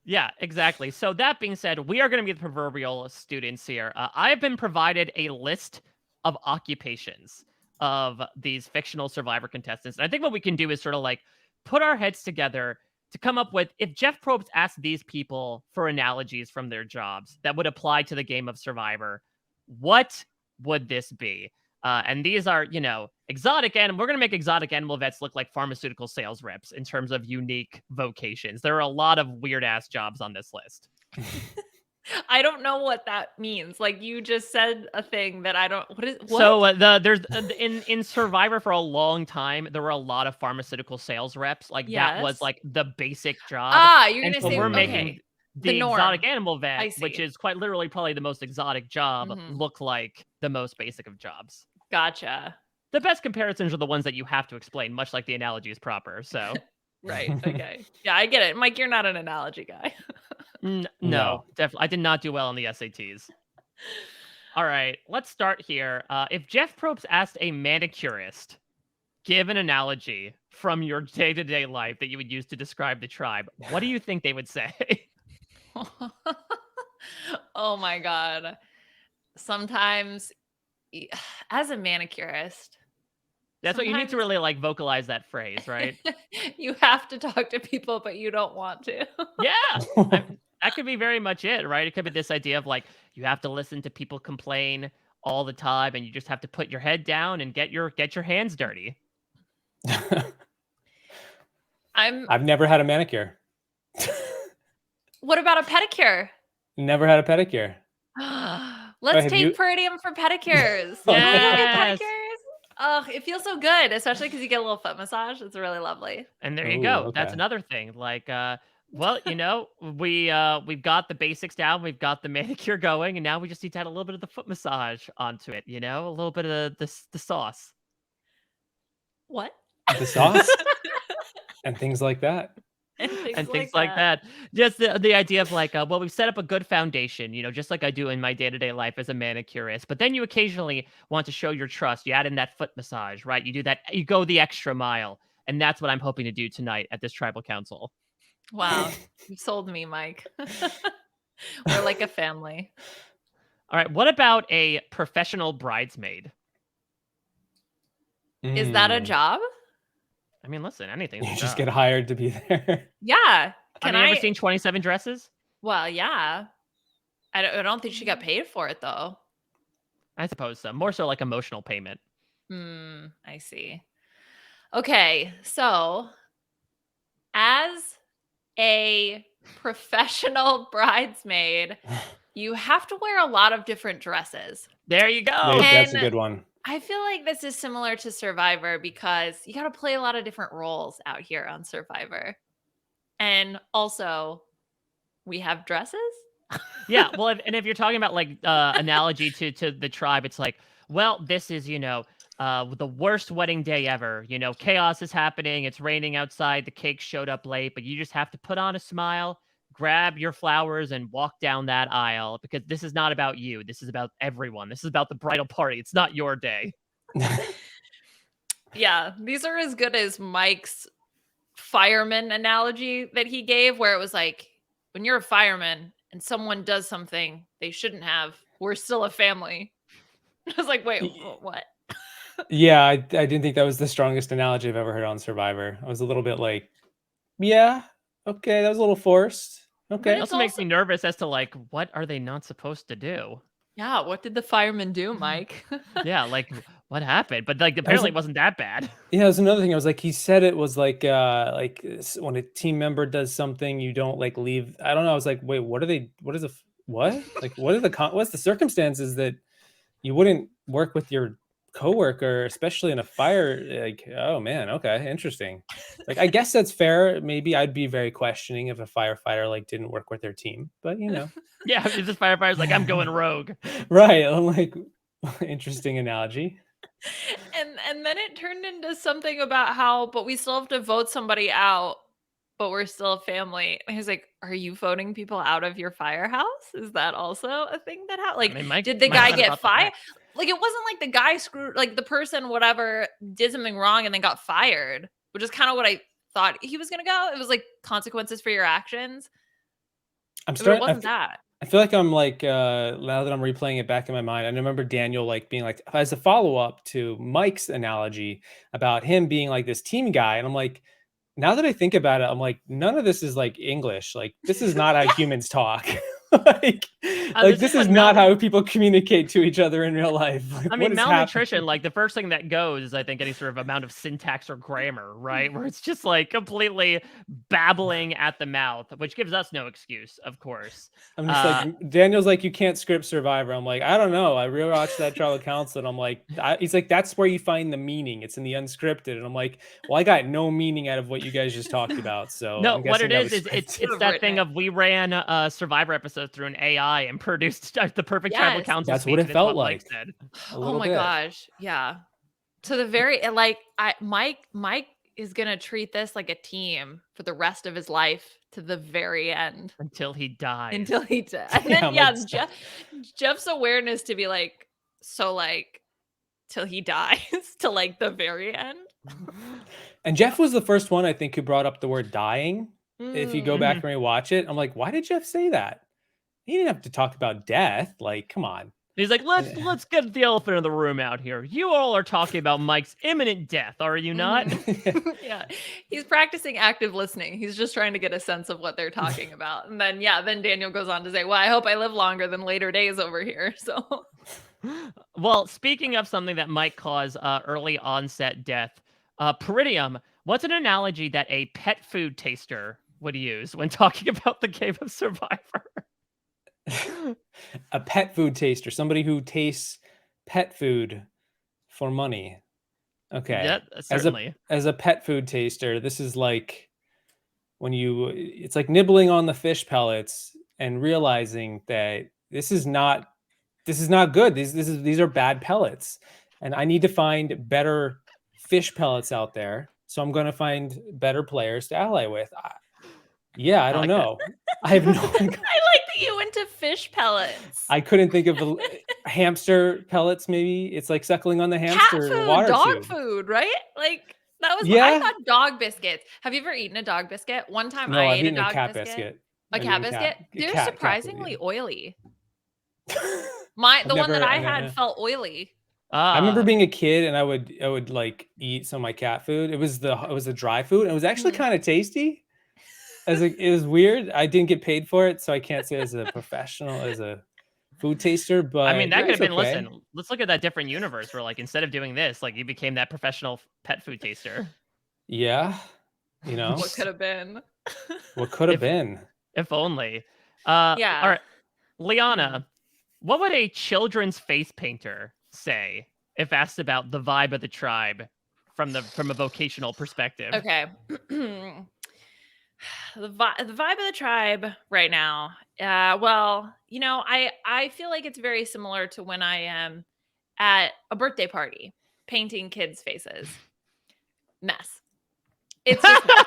Yeah, exactly. So that being said, we are going to be the proverbial students here. I have been provided a list of occupations of these fictional Survivor contestants. And I think what we can do is sort of like put our heads together to come up with, if Jeff Probst asked these people for analogies from their jobs that would apply to the game of Survivor, what would this be? And these are, exotic animal. We're going to make exotic animal vets look like pharmaceutical sales reps in terms of unique vocations. There are a lot of weird ass jobs on this list. I don't know what that means. Like you just said a thing that I don't. What? So there's in Survivor for a long time there were a lot of pharmaceutical sales reps. Like that was like the basic job. You're gonna say we're making the exotic animal vet, which is quite literally probably the most exotic job, look like the most basic of jobs. Gotcha. The best comparisons are the ones that you have to explain, much like the analogy is proper. So, right. Okay. Yeah, I get it. Mike, you're not an analogy guy. No, definitely. I did not do well on the SATs. All right, let's start here. If Jeff Probst asked a manicurist, give an analogy from your day-to-day life that you would use to describe the tribe, what do you think they would say? Oh my God. Sometimes as a manicurist, that's what you need to really like vocalize that phrase, right? You have to talk to people, but you don't want to. Yeah. That could be very much it, right? It could be this idea of like, you have to listen to people complain all the time and you just have to put your head down and get your hands dirty. I've never had a manicure. What about a pedicure? Never had a pedicure. Let's take Peridiam for pedicures. Yes. Oh, it feels so good, especially because you get a little foot massage. It's really lovely. And there you Oh, go. That's okay. another thing. Like, well, we've got the basics down, we've got the manicure going, and now we just need to add a little bit of the foot massage onto it. A little bit of the sauce What? The sauce and things like that. And things and things like like that. that. Just the idea of like, well, we've set up a good foundation, just like I do in my day to day life as a manicurist. But then you occasionally want to show your trust. You add in that foot massage, right? You do that. You go the extra mile, and that's what I'm hoping to do tonight at this tribal council. Wow. You sold me, Mike. We're like a family. All right. What about a professional bridesmaid? Is that a Mm. job? I mean, listen, anything's a You just job. get hired to be there. Yeah. Have Can you ever I? seen 27 Dresses? Well, yeah. I don't think she got paid for it though. I suppose so. More so like emotional payment. I see. Okay, so as a professional bridesmaid, you have to wear a lot of different dresses. There you go. That's a And good one. I feel like this is similar to Survivor because you got to play a lot of different roles out here on Survivor. And also, we have dresses. Yeah, well, if you're talking about like analogy to the tribe, it's like, well, this is the worst wedding day ever. Chaos is happening. It's raining outside. The cake showed up late, but you just have to put on a smile, grab your flowers, and walk down that aisle because this is not about you. This is about everyone. This is about the bridal party. It's not your day. Yeah, these are as good as Mike's fireman analogy that he gave, where it was like, when you're a fireman and someone does something they shouldn't have, we're still a family. I was like, wait, what? Yeah, I didn't think that was the strongest analogy I've ever heard on Survivor. I was a little bit like, yeah, okay, that was a little forced. But Okay. It it's also makes also, me nervous as to like, what are they not supposed to do? yeah, what did the fireman do, Mike? Yeah, like what happened? But like was apparently a- it wasn't that bad. Yeah, it was another thing. I was like, he said it was like when a team member does something, you don't like leave. I don't know. I was like, wait, what are they? What is what? Like, what's the circumstances that you wouldn't work with your coworker, especially in a fire? Like, oh man, okay, interesting. Like, I guess that's fair. Maybe I'd be very questioning if a firefighter like didn't work with their team, but Yeah, if this firefighter's like, I'm going rogue. right. I'm like, interesting analogy. And then it turned into something about how, but we still have to vote somebody out, but we're still a family. And he's like, are you voting people out of your firehouse? Is that also a thing that happened? I Like, mean, Mike did the Mike guy kinda get brought that fired? back. Like, it wasn't like the guy screwed, like the person, whatever, did something wrong and then got fired, which is kind of what I thought he was going to go. It was like consequences for your actions, I'm but it starting. wasn't that. I feel like I'm like now that I'm replaying it back in my mind, I remember Daniel like being like as a follow-up to Mike's analogy about him being like this team guy. And I'm like, now that I think about it, I'm like, none of this is like English. Like, this is not how humans talk. like, This this is is what not how people communicate to each other in real life. Like, I what mean, is malnutrition, happening? like the first thing that goes is I think any sort of amount of syntax or grammar, right? Where it's just like completely babbling at the mouth, which gives us no excuse, of course. I'm just like, Daniel's like, you can't script Survivor. I'm like, I don't know. I rewatched that Tribal Council and I'm like, he's like, that's where you find the meaning. It's in the unscripted. And I'm like, well, I got no meaning out of what you guys just talked about. So No, I'm what guessing it that is was it's scripted. it's that thing of we ran a Survivor episode through an AI and produced the perfect tribal Yes. council That's speech. what it And it's felt what Mike like. said. A Oh little my bit. gosh. Yeah. To the very like Mike is gonna treat this like a team for the rest of his life to the very end Until he dies. until he does. And Yeah, then I'm yeah, like, Jeff's awareness to be like, so like till he dies to like the very end. and Jeff was the first one I think who brought up the word dying. If you go back Mhm. and rewatch it, I'm like, why did Jeff say that? He didn't have to talk about death. Like, come on. He's like, let's get the elephant in the room out here. You all are talking about Mike's imminent death, are you not? Yeah. He's practicing active listening. He's just trying to get a sense of what they're talking about. And then then Daniel goes on to say, well, I hope I live longer than later days over here. So Well, speaking of something that might cause early onset death, Peridiam, what's an analogy that a pet food taster would use when talking about the game of Survivor? A pet food taster, somebody who tastes pet food for money. Okay. Yeah, As certainly. a pet food taster, this is like when it's like nibbling on the fish pellets and realizing that this is not good. These are bad pellets, and I need to find better fish pellets out there. So I'm going to find better players to ally with. Yeah, I I don't like that. know. I have no. I like that you went to fish pellets. I couldn't think of hamster pellets. Maybe it's like suckling on the Cat hamster food, water dog tube. food, right? Like that was I Yeah. thought dog biscuits. Have you ever eaten a dog biscuit? One time No, I I've ate a eaten a dog cat biscuit. biscuit. A I've cat eaten biscuit? They're cat food, surprisingly yeah. oily. I've The one that never, I I had know. felt oily. I remember Ah, being a kid and I would like eat some of my cat food. It was the dry food and it was actually Mhm. kind of tasty. It was weird. I didn't get paid for it, so I can't say as a professional, as a food taster, I mean, but that it could have was been. okay. Listen, let's look at that different universe where, like, instead of doing this, like, you became that professional pet food taster. Yeah, you know, What could have been? what could have if been. if only. All Yeah. right, Liana, what would a children's face painter say if asked about the vibe of the tribe from a vocational perspective? Okay. The vibe of the tribe right now. Well, I feel like it's very similar to when I am at a birthday party painting kids' faces. Mess. It's just mess.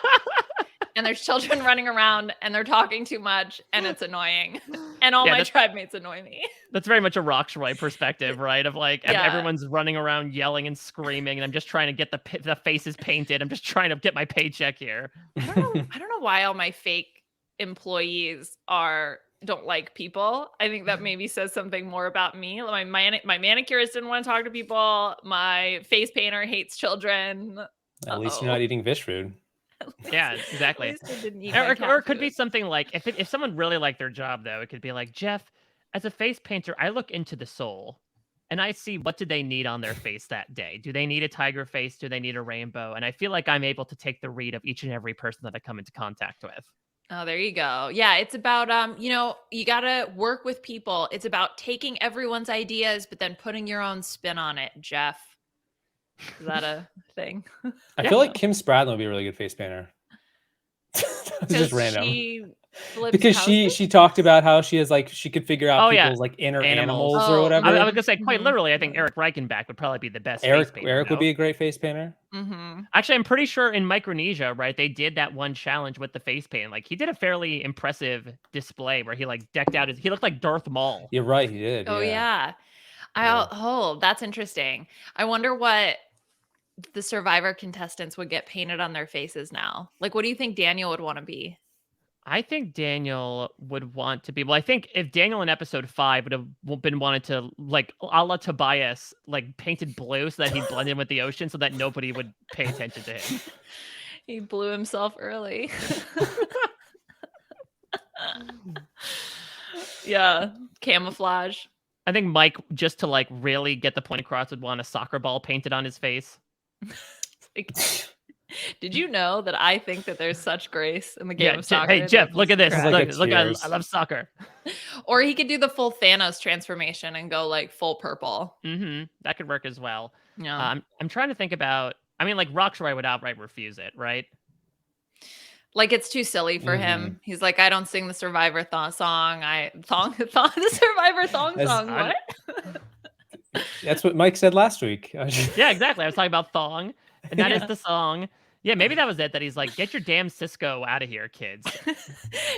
And there's children running around and they're talking too much and it's annoying. And all Yeah, my tribe mates annoy me. that's very much a Roxroy perspective, right? Of like Yeah. everyone's running around yelling and screaming, and I'm just trying to get the faces painted. I'm just trying to get my paycheck here. I don't know why all my fake employees don't like people. I think that maybe says something more about me. My manicurist didn't want to talk to people. My face painter hates children. At least you're not eating fish food. Yeah, At exactly. least I didn't eat my Or cat it could be food. something like if someone really liked their job, though, it could be like, Jeff, as a face painter, I look into the soul and I see what do they need on their face that day. Do they need a tiger face? Do they need a rainbow? And I feel like I'm able to take the read of each and every person that I come into contact with. Oh, there you go. Yeah, it's about you got to work with people. It's about taking everyone's ideas but then putting your own spin on it, Jeff. Is that a thing? I Yeah. feel like Kim Spradlin would be a really good face painter. It's just random. She flips Because houses? she talked about how she could figure out Oh, yeah. people's like inner Animals. animals or Oh, whatever. I was gonna say quite Mhm. literally. I think Eric Reichenbach would probably be the best face painter. Eric would No? be a great face painter. Mhm. Actually, I'm pretty sure in Micronesia, right, they did that one challenge with the face paint. Like, he did a fairly impressive display where he like decked out he looked like Darth Maul. You're right, he did. Oh yeah. Yeah. That's interesting. I wonder what the Survivor contestants would get painted on their faces now. Like, what do you think Daniel would want to be? I think Daniel would want to be. Well, I think if Daniel in episode 5 would have been wanted to, like, a la Tobias, like, painted blue so that he blended in with the ocean so that nobody would pay attention to him. He blew himself early. Yeah, camouflage. I think Mike, just to, like, really get the point across, would want a soccer ball painted on his face. Like, did you know that I think that there's such grace in the game of soccer? Hey, Jeff, that look at it's this. Like tragic? a Look, cheers. I love soccer. Or he could do the full Thanos transformation and go like full purple. That could work as well. Yeah. I'm trying to think about. I mean, like, Roxroy would outright refuse it, right? Like it's too silly for him. He's like, I don't sing the Survivor song. The Survivor thong song. What? That's what Mike said last week. Yeah, exactly. I was talking about thong, and that is Yeah. the song. Yeah, maybe that was it. That he's like, get your damn Cisco out of here, kids.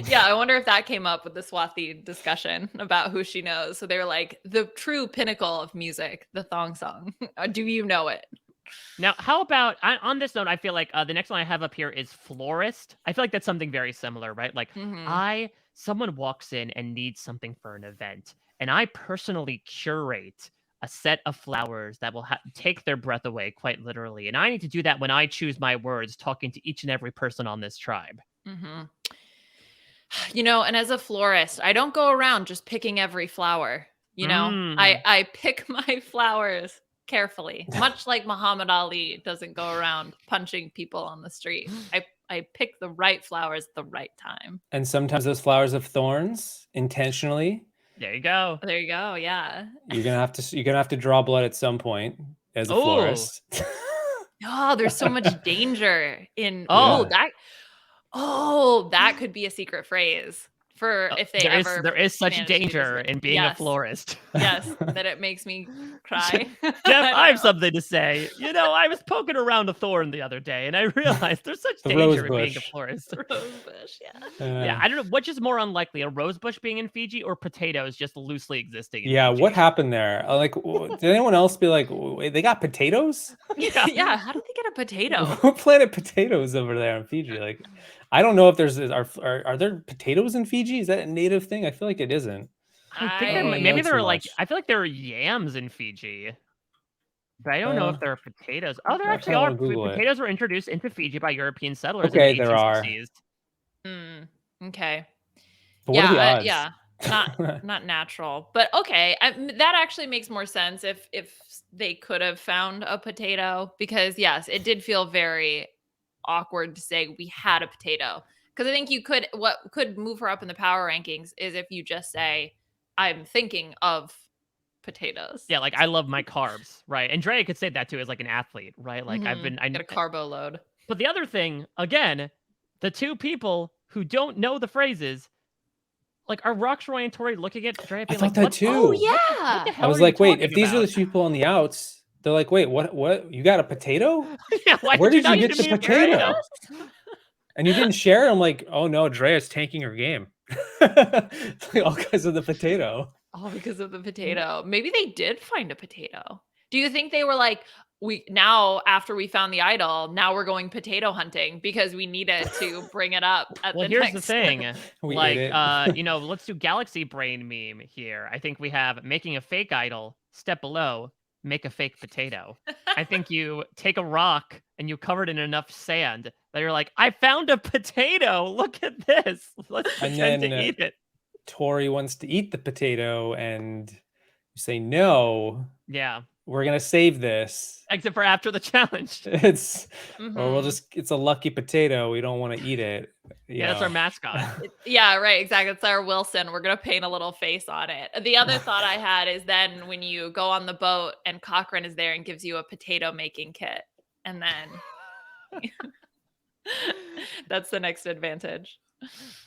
Yeah, I wonder if that came up with the Swathi discussion about who she knows. So they were like, the true pinnacle of music, the thong song. Do you know it? Now, how about on this note? I feel like the next one I have up here is florist. I feel like that's something very similar, right? Like, someone walks in and needs something for an event, and I personally curate a set of flowers that will take their breath away, quite literally. And I need to do that when I choose my words, talking to each and every person on this tribe. And as a florist, I don't go around just picking every flower. I pick my flowers carefully, much like Muhammad Ali doesn't go around punching people on the street. I pick the right flowers at the right time. And sometimes those flowers have thorns intentionally. There you go. There you go. Yeah. You're gonna have to draw blood at some point as a florist. Oh, there's so much danger in Oh. that could be a secret phrase for if they ever there is such manage to do this danger right. in being a Yes. florist. Yes, that it makes me cry. Jeff, I I have don't know. something to say. You know, I was poking around a thorn the other day, and I realized there's such The rose danger in being a bush. florist. Rosebush, yeah. Yeah, I don't know which is more unlikely, a rose bush being in Fiji or potatoes just loosely existing in Yeah, Fiji. what happened there? Like, did anyone else be like, "Wait, they got potatoes? Yeah. Yeah, how did they get a potato? Who planted potatoes over there in Fiji?" Like, I don't know if there's are there potatoes in Fiji? Is that a native thing? I feel like it isn't. I think I don't really maybe know there too are like, much. I feel like there are yams in Fiji, but I don't know Uh, if there are potatoes. Oh, there I actually kind of are. want to Google it. Potatoes were introduced into Fiji by European settlers in the Okay, there are. 1860s. Mm, okay. But what are the Yeah, odds? yeah. Not natural. But okay, that actually makes more sense if they could have found a potato because yes, it did feel very awkward to say we had a potato. Because I think what could move her up in the power rankings is if you just say I'm thinking of potatoes. Yeah, like I love my carbs, right? And Drea could say that too as like an athlete, right? Like Get a carbo load. but the other thing, again, the two people who don't know the phrases, like are Roxroy and Tori looking at Drea I being thought like, that what? Oh too. What the yeah. I hell was are you like, wait, if talking these are about? the people on the outs, they're like, wait, what? You got a potato? Yeah, why Where did you did you not get give the me a potato? And you didn't share? I'm like, oh no, Drea's tanking her game. It's like all because of the potato. All because of the potato. Maybe they did find a potato. Do you think they were like, we now after we found the idol, now we're going potato hunting because we needed to bring it up at Well, the here's the next thing. We ate it. You know, let's do Galaxy Brain meme here. I think we have making a fake idol. Step below, make a fake potato. I think you take a rock and you cover it in enough sand that you're like, I found a potato. Look at this. Let's And pretend to then eat it. Tori wants to eat the potato, and you say, no, Yeah. we're gonna save this. Except for after the challenge. It's or we'll Mhm. just it's a lucky potato. We don't want to eat it. You Yeah, that's our know. mascot. Yeah, right, exactly. It's our Wilson. We're gonna paint a little face on it. The other thought I had is then when you go on the boat and Cochrane is there and gives you a potato making kit, and then that's the next advantage.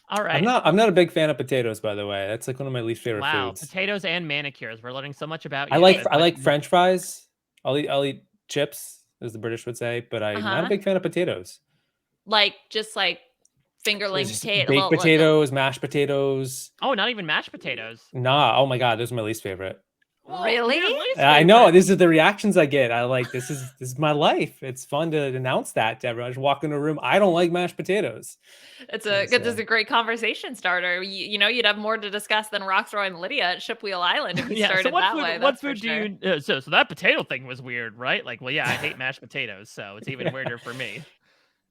All I'm right. not a big fan of potatoes, by the way. That's like one of my least favorite Wow. foods. Potatoes and manicures. We're learning so much about I you. like It's I like like French fries. I'll eat chips, as the British would say, but I'm not a Uh-huh. big fan of potatoes. Like just like There's fingerling just potato. baked Well, potatoes, mashed potatoes. Oh, not even mashed potatoes. Nah, oh my god, those are my least favorite. Really? Your least I know favorite. these are the reactions I get. I like this is my life. It's fun to announce that to everyone. I just walk into a room. I don't like mashed potatoes. It's Yeah, a good. This is so- a great conversation starter. You know, you'd have more to discuss than Roxroy and Lydia at Shipwheel Island if you Yeah. So started what that food? way. What That's for food do sure. you? So that potato thing was weird, right? Like, well, yeah, I hate mashed potatoes, so it's even Yeah. weirder for me.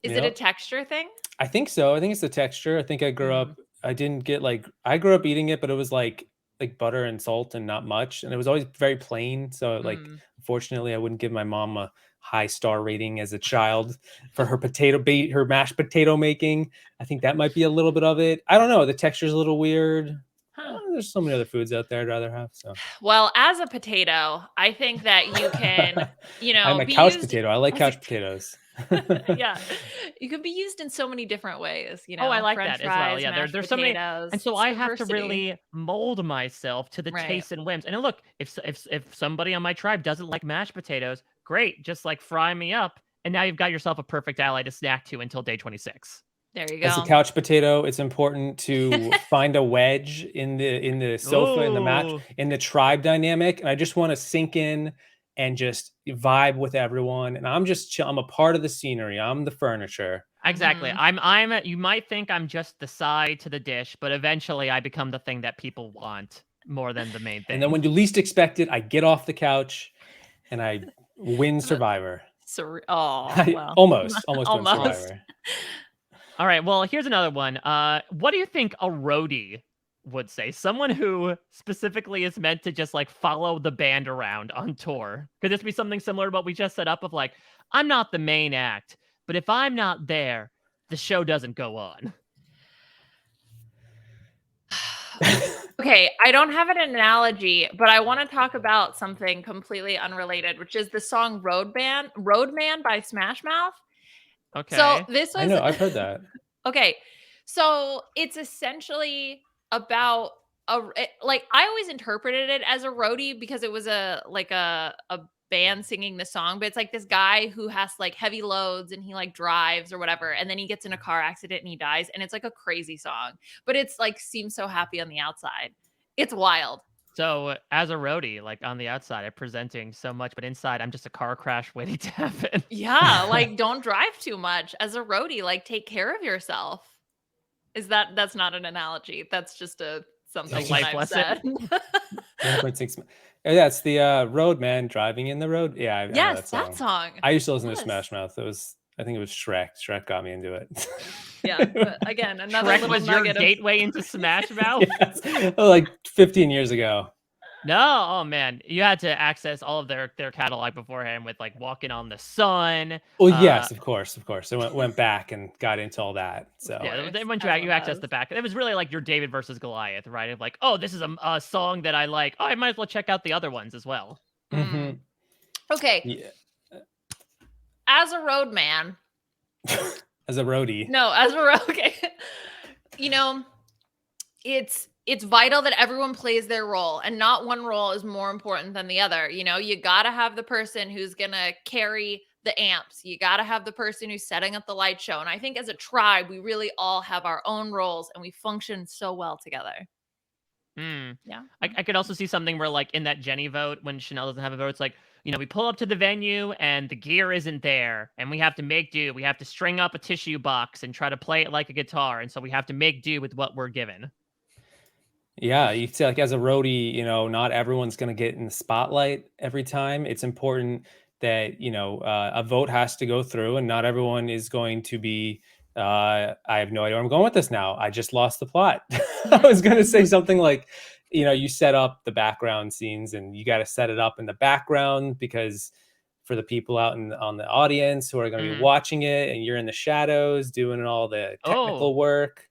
Is it a Yep. texture thing? I think so. I think it's the texture. I think I grew Mm. up. I didn't get like I grew up eating it, but it was like butter and salt and not much, and it was always very plain. So like, Mm. unfortunately, I wouldn't give my mom a high star rating as a child for her her mashed potato making. I think that might be a little bit of it. I don't know. The texture's a little weird. Huh. There's so many other foods out there I'd rather have. So Well, as a potato, I think that you can, I'm a be couch used potato. I like as a couch potatoes. yeah. You can be used in so many different ways, Oh, I like French that as well. fries, Yeah, mashed there's so many, potatoes. and so It's I have to diversity. really mold myself to the Right. tastes and whims. And look, if somebody on my tribe doesn't like mashed potatoes, great, just like fry me up, and now you've got yourself a perfect ally to snack to until day 26. There you As a go. couch potato, it's important to find a wedge in the sofa, in the match, Ooh. in the tribe dynamic, and I just want to sink in and just vibe with everyone. And I'm just chill. I'm a part of the scenery. I'm the furniture. Exactly. Mhm. I'm you might think I'm just the side to the dish, but eventually I become the thing that people want more than the main thing. And then when you least expect it, I get off the couch and I win Survivor. Oh, I well. almost win Almost. Survivor. All right, well, here's another one. What do you think a roadie would say? Someone who specifically is meant to just like follow the band around on tour. Could this be something similar to what we just set up of like, I'm not the main act, but if I'm not there, the show doesn't go on. Okay, I don't have an analogy, but I want to talk about something completely unrelated, which is the song Roadman by Smash Mouth. So Okay. this I was know, I've heard that. okay. So it's essentially about like I always interpreted it as a roadie because it was a band singing the song, but it's like this guy who has like heavy loads and he like drives or whatever, and then he gets in a car accident and he dies, and it's like a crazy song, but it's like seems so happy on the outside. It's wild. So as a roadie, like on the outside, I'm presenting so much, but inside I'm just a car crash waiting to happen. Yeah, like don't drive too much as a roadie, like take care of yourself. That's not an analogy. That's just a something that life I've lesson. said. 1.6. Yeah, it's the Road Man driving in the road. Yeah, I know Yes, that that song. song. I used to listen to Yes. Smash Mouth. I think it was Shrek. Shrek got me into it. Yeah, but again, another Shrek little was your nugget of gateway into Smash Mouth? Yes. Like 15 years ago. No, oh man, you had to access all of their catalog beforehand with like Walking on the Sun. Well, yes, of course. I went back and got into all that. So Yeah, course, then when you everyone access does. the back, it was really like your David versus Goliath, right? Of like, oh, this is a song that I like. Oh, I might as well check out the other ones as well. Mhm. Okay, Yeah. as a roadman, As a roadie. no, as a road, okay, you know, it's vital that everyone plays their role, and not one role is more important than the other. You know, you got to have the person who's gonna carry the amps. You got to have the person who's setting up the light show. And I think as a tribe, we really all have our own roles, and we function so well together. Yeah. I could also see something where, like, in that Jenny vote, when Chanel doesn't have a vote, it's like, we pull up to the venue and the gear isn't there, and we have to make do. We have to string up a tissue box and try to play it like a guitar, and so we have to make do with what we're given. Yeah, you say like as a roadie, not everyone's going to get in the spotlight every time. It's important that, a vote has to go through and not everyone is going to be, I have no idea where I'm going with this now. I just lost the plot. I was going to say something like, you set up the background scenes and you got to set it up in the background because for the people out on the audience who are going to be watching it and you're in the shadows doing all the technical work.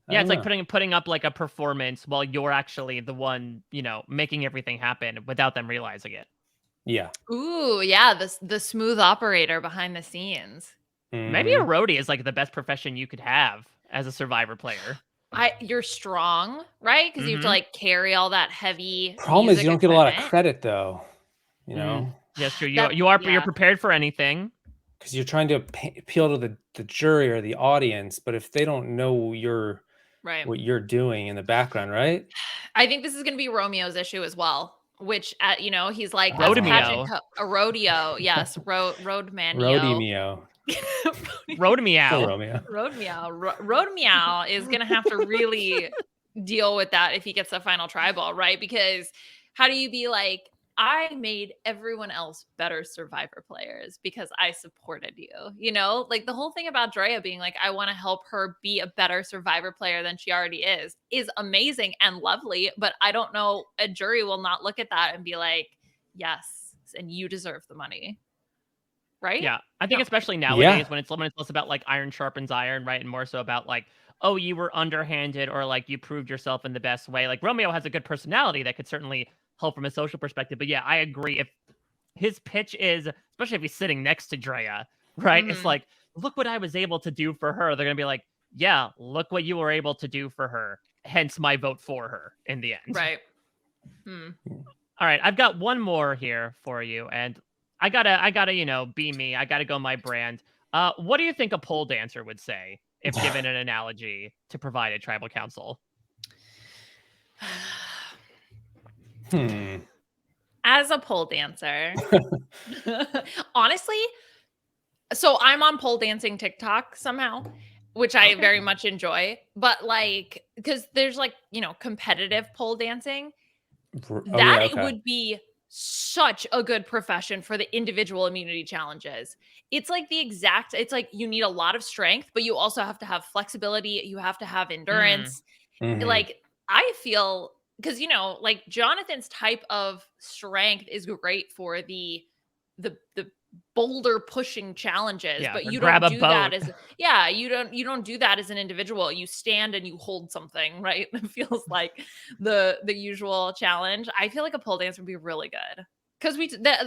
Yeah, it's like putting up like a performance while you're actually the one, making everything happen without them realizing it. Yeah. Ooh, yeah, the smooth operator behind the scenes. Maybe a roadie is like the best profession you could have as a Survivor player. You're strong, right? Because you have to like carry all that heavy Problem is music you don't get a lot of equipment. credit though, you know? Yes, true. That- You're yeah. prepared for anything. Because you're trying to appeal to the jury or the audience, but if they don't know Right. what you're doing in the background, right? I think this is going to be Romeo's issue as well, which, he's like, Road this to pageant, meow. a rodeo. Yes. Road man. Roadie meow. Road meow. Poor Romeo. Road meow. Road meow is going to have to really deal with that if he gets the final tribal, right? Because how do you be like, I made everyone else better Survivor players because I supported you, like the whole thing about Drea being like, I want to help her be a better Survivor player than she already is amazing and lovely. But I don't know, a jury will not look at that and be like, yes, and you deserve the money. Right? Yeah. I think especially nowadays when it's less about like iron sharpens iron, right? And more so about like, oh, you were underhanded or like you proved yourself in the best way. Like Romeo has a good personality that could certainly help from a social perspective. But yeah, I agree. If his pitch is, especially if he's sitting next to Drea, right? It's like, look what I was able to do for her. They're going to be like, yeah, look what you were able to do for her. Hence my vote for her in the end. Right. All right. I've got one more here for you. And I gotta, be me. I gotta go my brand. What do you think a pole dancer would say if given an analogy to provide a tribal council? As a pole dancer, honestly, so I'm on pole dancing TikTok somehow, which I very much enjoy. But like, because there's like, competitive pole dancing, it would be such a good profession for the individual immunity challenges. It's like it's like you need a lot of strength, but you also have to have flexibility. You have to have endurance. Like I feel, because like Jonathan's type of strength is great for the boulder pushing challenges, Yeah, but or you grab don't a do that boat. as you don't do that as an individual. You stand and you hold something, right? It feels like the usual challenge. I feel like a pole dance would be really good. Because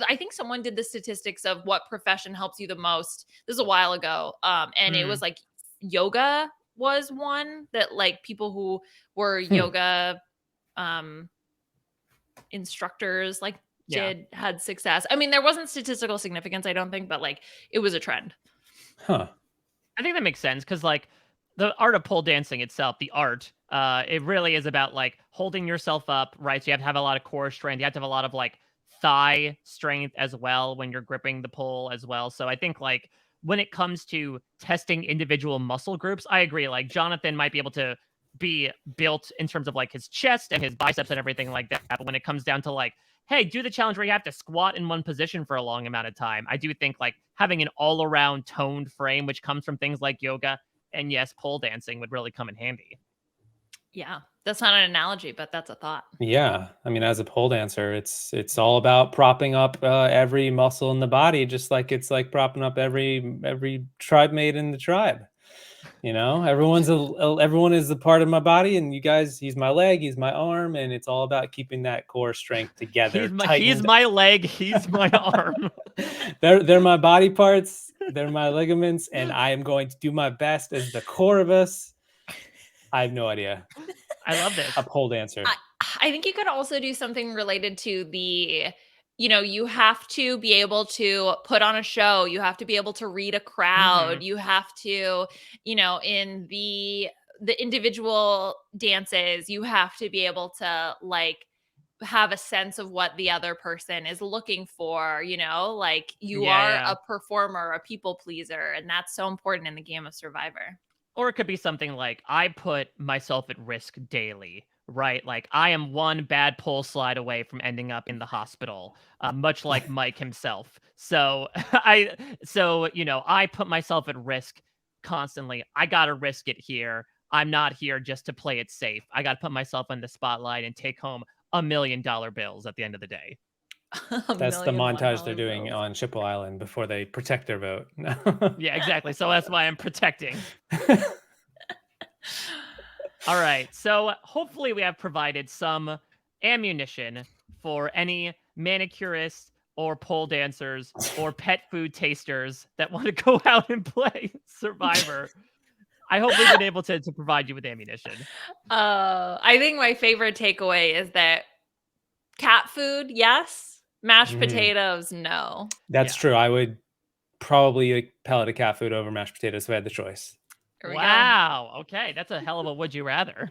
I think someone did the statistics of what profession helps you the most. This is a while ago, and it was like yoga was one that like people who were yoga instructors like had success. I mean, there wasn't statistical significance, I don't think, but like it was a trend. Huh. I think that makes sense because like the art of pole dancing itself, the art, it really is about like holding yourself up, right? So you have to have a lot of core strength. You have to have a lot of like thigh strength as well when you're gripping the pole as well. So I think like when it comes to testing individual muscle groups, I agree. Like Jonathan might be able to be built in terms of like his chest and his biceps and everything like that. But when it comes down to like, hey, do the challenge where you have to squat in one position for a long amount of time, I do think like having an all around toned frame, which comes from things like yoga and yes, pole dancing would really come in handy. Yeah, that's not an analogy, but that's a thought. Yeah, I mean, as a pole dancer, it's all about propping up every muscle in the body, just like it's like propping up every tribe mate in the tribe. You know, everyone is a part of my body, and you guys, he's my leg, he's my arm, and it's all about keeping that core strength together, He's tightened. my leg, he's my arm. They're my body parts, they're my ligaments, and I am going to do my best as the core of us. I have no idea. I love this. A pole dancer. I think you could also do something related to the, you have to be able to put on a show. You have to be able to read a crowd. You have to, in the individual dances, you have to be able to like have a sense of what the other person is looking for, like you are a performer, a people pleaser, and that's so important in the game of Survivor. Or it could be something like I put myself at risk daily, right? Like I am one bad pole slide away from ending up in the hospital, much like Mike himself. So I put myself at risk constantly. I gotta risk it here. I'm not here just to play it safe. I gotta put myself in the spotlight and take home $1 million bills at the end of the day. That's the montage they're doing bills. on Chippewa Island before they protect their vote. Yeah, exactly. So that's why I'm protecting. All right. So hopefully we have provided some ammunition for any manicurists or pole dancers or pet food tasters that want to go out and play Survivor. I hope we've been able to provide you with ammunition. I think my favorite takeaway is that cat food, yes. Mashed potatoes, no. That's true. I would probably pellet a cat food over mashed potatoes if I had the choice. Wow. Okay. That's a hell of a would you rather.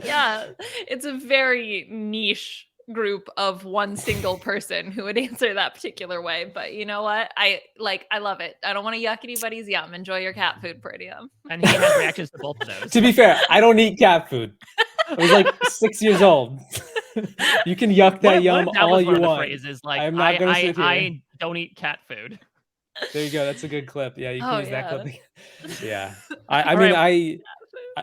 Yeah. It's a very niche group of one single person who would answer that particular way. But you know what? I love it. I don't want to yuck anybody's yum. Enjoy your cat food, Peridiam. And he has reactions to both of those. To be fair, I don't eat cat food. I was like 6 years old. You can yuck that yum all you want. Phrases like I'm not going to sit here. I don't eat cat food. There you go. That's a good clip. Yeah, you can use that clip. Yeah.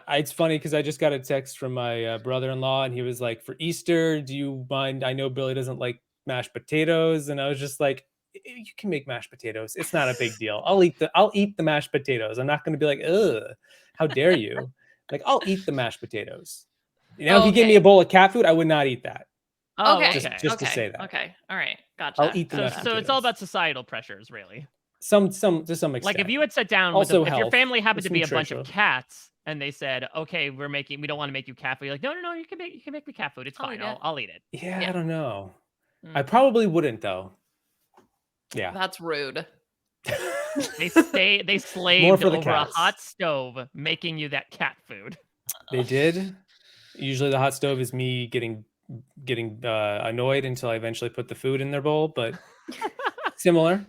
It's funny because I just got a text from my brother-in-law, and he was like, "For Easter, do you mind? I know Billy doesn't like mashed potatoes," and I was just like, "You can make mashed potatoes. It's not a big deal. I'll eat the mashed potatoes. I'm not going to be like, ugh, how dare you? Like, I'll eat the mashed potatoes. If you gave me a bowl of cat food, I would not eat that. Oh, okay. Just to say that. Okay. All right. Gotcha. I'll eat the mashed potatoes. So it's all about societal pressures, really. To some extent. Like if you had sat down with if your family happened to be a bunch of cats and they said, "Okay, we don't want to make you cat food." You're like, "No, you can make me cat food. It's fine. I'll eat it." Yeah, I don't know. I probably wouldn't though. Yeah. That's rude. They slaved over a hot stove making you that cat food. They did. Usually the hot stove is me getting annoyed until I eventually put the food in their bowl, but similar.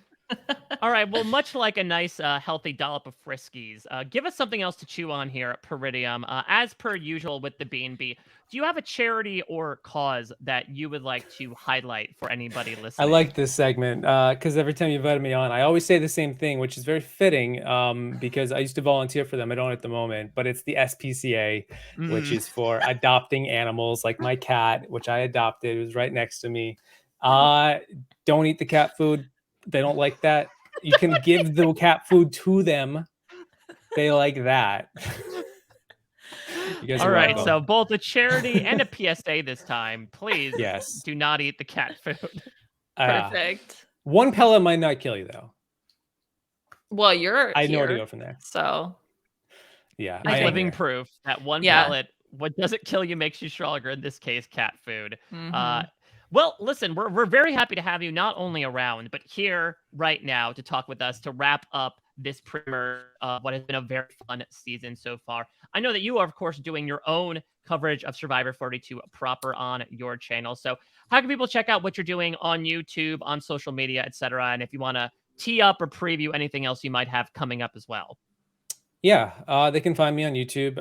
All right. Well, much like a nice, healthy dollop of Friskies, give us something else to chew on here at Peridiam. As per usual with the B&B, do you have a charity or cause that you would like to highlight for anybody listening? I like this segment because every time you invited me on, I always say the same thing, which is very fitting because I used to volunteer for them. I don't at the moment, but it's the SPCA, which is for adopting animals like my cat, which I adopted. It was right next to me. Don't eat the cat food. They don't like that. You can give the cat food to them. They like that. You guys All are right, welcome. so both a charity and a PSA this time. Please Yes. do not eat the cat food. Perfect. One pellet might not kill you though. Well, you're I know where to here, go from there. so Yeah, It's I am living here. proof that one Yeah. pellet, what doesn't kill you makes you stronger. In this case, cat food. Mhm. Well, listen, we're very happy to have you not only around, but here right now to talk with us to wrap up this primer of what has been a very fun season so far. I know that you are, of course, doing your own coverage of Survivor 42 proper on your channel. So how can people check out what you're doing on YouTube, on social media, etc.? And if you want to tee up or preview anything else you might have coming up as well. Yeah, they can find me on YouTube,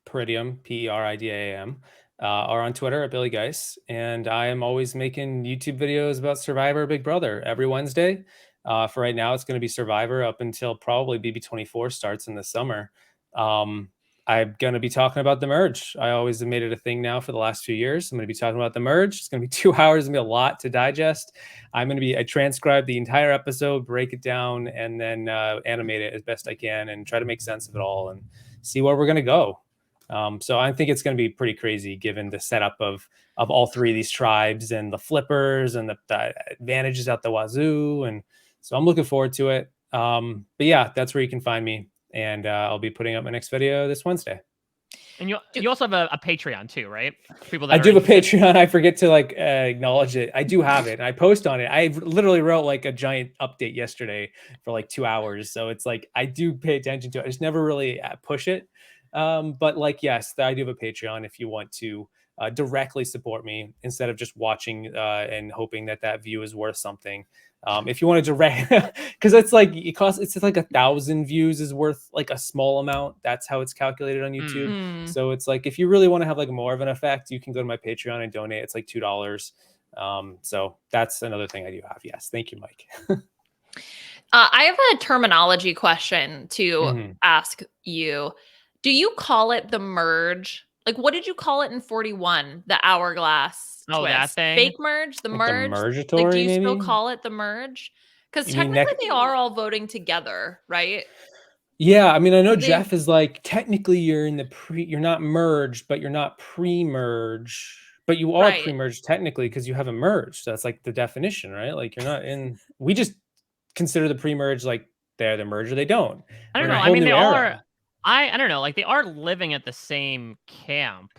Peridiam, Peridiam, or on Twitter at Billy Geis. And I am always making YouTube videos about Survivor Big Brother every Wednesday. For right now, it's going to be Survivor up until probably BB24 starts in the summer. I'm going to be talking about the merge. I always have made it a thing now for the last few years. I'm going to be talking about the merge. It's going to be 2 hours. It's going to be a lot to digest. I transcribe the entire episode, break it down, and then animate it as best I can and try to make sense of it all and see where we're going to go. So I think it's going to be pretty crazy given the setup of all 3 of these tribes and the flippers and the advantages out the wazoo. And so I'm looking forward to it. But yeah, that's where you can find me. And I'll be putting up my next video this Wednesday. And you also have a Patreon too, right? People that I are do have a interested. Patreon. I forget to acknowledge it. I do have it. And I post on it. I literally wrote like a giant update yesterday for like 2 hours. So it's like I do pay attention to it. I just never really push it. But like, yes, I do have a Patreon if you want to directly support me instead of just watching and hoping that view is worth something. If you want to direct, because it's like it's like 1,000 views is worth like a small amount. That's how it's calculated on YouTube. Mm. So it's like if you really want to have like more of an effect, you can go to my Patreon and donate. It's like $2. So that's another thing I do have. Yes, thank you, Mike. I have a terminology question to Mhm. ask you. Do you call it the merge? Like, what did you call it in 41? The hourglass Oh, that twist, thing? fake merge, the Like the merge. Like, do mergatory, you still maybe? call it the merge? Because You mean technically, they are all voting together, right? Yeah, I mean, I know They Jeff is like, technically you're you're not merged, but you're not pre-merge, but you are right. pre-merged technically because you haven't merged. That's like the definition, right? Like you're not in, we just consider the pre-merge like they're the merge or they don't. I We're don't in a know. I whole mean, new they are. era. I don't know. Like they are living at the same camp.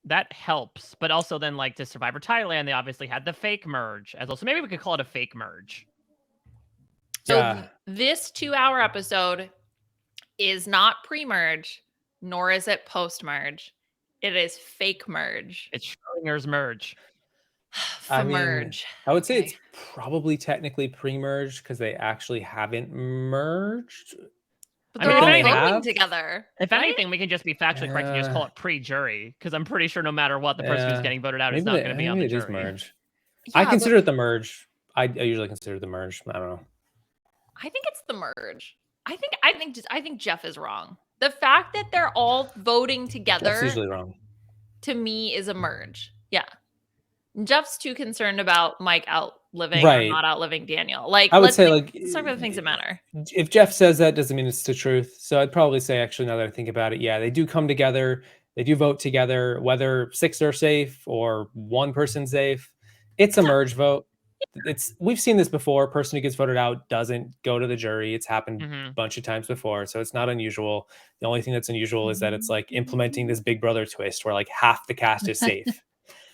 That helps, but also then like to Survivor Thailand, they obviously had the fake merge as well. So maybe we could call it a fake merge. So Yeah. this 2-hour episode is not pre-merge, nor is it post-merge. It is fake merge. It's Schrodinger's merge. I mean, Merge. I would say it's probably technically pre-merged because they actually haven't merged. But I they're mean, if all anything, voting together. if right? anything, we can just be factually correct and just call it pre-jury because I'm pretty sure no matter what, the person who's getting voted out is not going to be on maybe the it is jury. merge. I Yeah, consider it the merge. I usually consider it the merge. I don't know. I think it's the merge. I think Jeff is wrong. The fact that they're all voting Jeff's together usually wrong. to me is a merge. Yeah. Jeff's too concerned about Mike outliving or Right. not outliving Daniel. Like, I would say like let's talk about the things that matter. if Jeff says that doesn't mean it's the truth. So I'd probably say actually now that I think about it, yeah, they do come together. They do vote together, whether 6 are safe or one person's safe. It's a merge vote. We've seen this before. A person who gets voted out doesn't go to the jury. It's happened a bunch of times before, so it's not unusual. The only thing that's unusual is that it's like implementing this Big Brother twist where like half the cast is safe.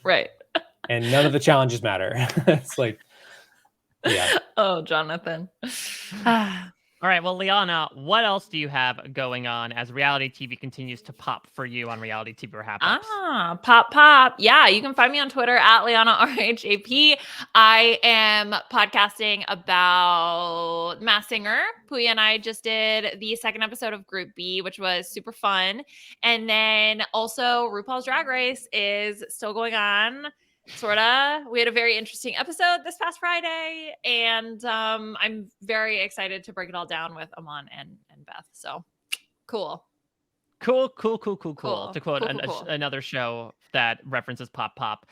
Right. And none of the challenges matter. It's like, yeah. Oh, Jonathan. All right. Well, Liana, what else do you have going on as reality TV continues to pop for you on reality TV Wrap Ups? Pop. Yeah, you can find me on Twitter at Liana RHAP. I am podcasting about Masked Singer. Puya and I just did the second episode of Group B, which was super fun. And then also RuPaul's Drag Race is still going on. Sorta. We had a very interesting episode this past Friday, and I'm very excited to break it all down with Aman and Beth. So cool. Cool. Cool. To quote Cool. another show that references Pop Pop.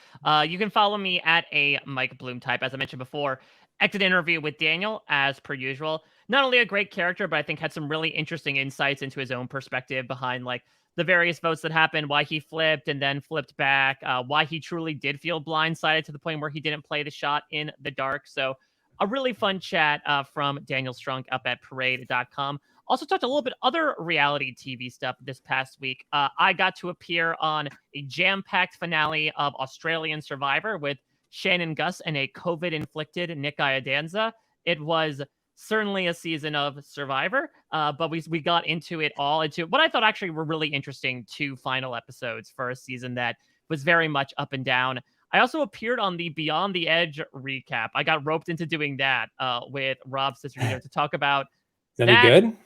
You can follow me at a Mike Bloom type. As I mentioned before, exit interview with Daniel, as per usual. Not only a great character, but I think had some really interesting insights into his own perspective behind like the various votes that happened, why he flipped and then flipped back, why he truly did feel blindsided to the point where he didn't play the shot in the dark. So a really fun chat from Daniel Strunk up at parade.com. Also talked a little bit other reality TV stuff this past week. I got to appear on a jam-packed finale of Australian Survivor with Shannon Gus and a COVID-inflicted Nick Iadanza. It was certainly a season of Survivor, but we got into it all, into what I thought actually were really interesting 2 final episodes for a season that was very much up and down. I also appeared on the Beyond the Edge recap. I got roped into doing that with Rob Cicierino to talk about Is any that. good?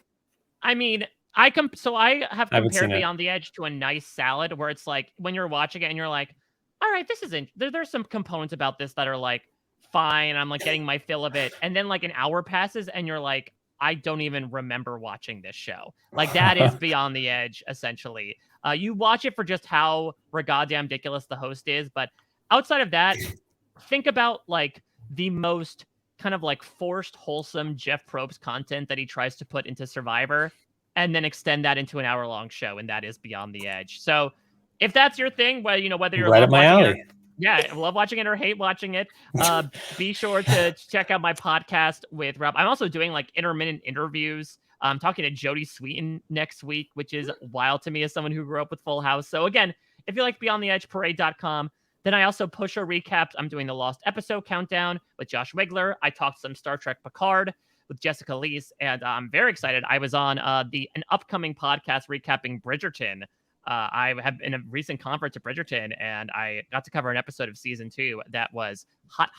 I mean, I have I haven't seen compared it. Beyond the Edge to a nice salad where it's like when you're watching it and you're like, all right, this isn't there's some components about this that are like fine. I'm like getting my fill of it. And then like an hour passes and you're like, I don't even remember watching this show. Like that is Beyond the Edge, essentially. You watch it for just how goddamn ridiculous the host is, but outside of that, think about like the most kind of like forced wholesome Jeff Probst content that he tries to put into Survivor and then extend that into an hour-long show, and that is Beyond the Edge. So if that's your thing, whether you're Right up my watching alley. I love watching it or hate watching it, be sure to check out my podcast with Rob. I'm also doing like intermittent interviews. I'm talking to Jodie Sweetin next week, which is wild to me as someone who grew up with Full House. So again, if you like Beyond the Edge, parade.com. Then I also push a recap. I'm doing the Lost episode countdown with Josh Wigler. I talked some Star Trek Picard with Jessica Leese, and I'm very excited. I was on an upcoming podcast recapping Bridgerton. I have been a recent convert to Bridgerton, and I got to cover an episode of season 2 that was hot.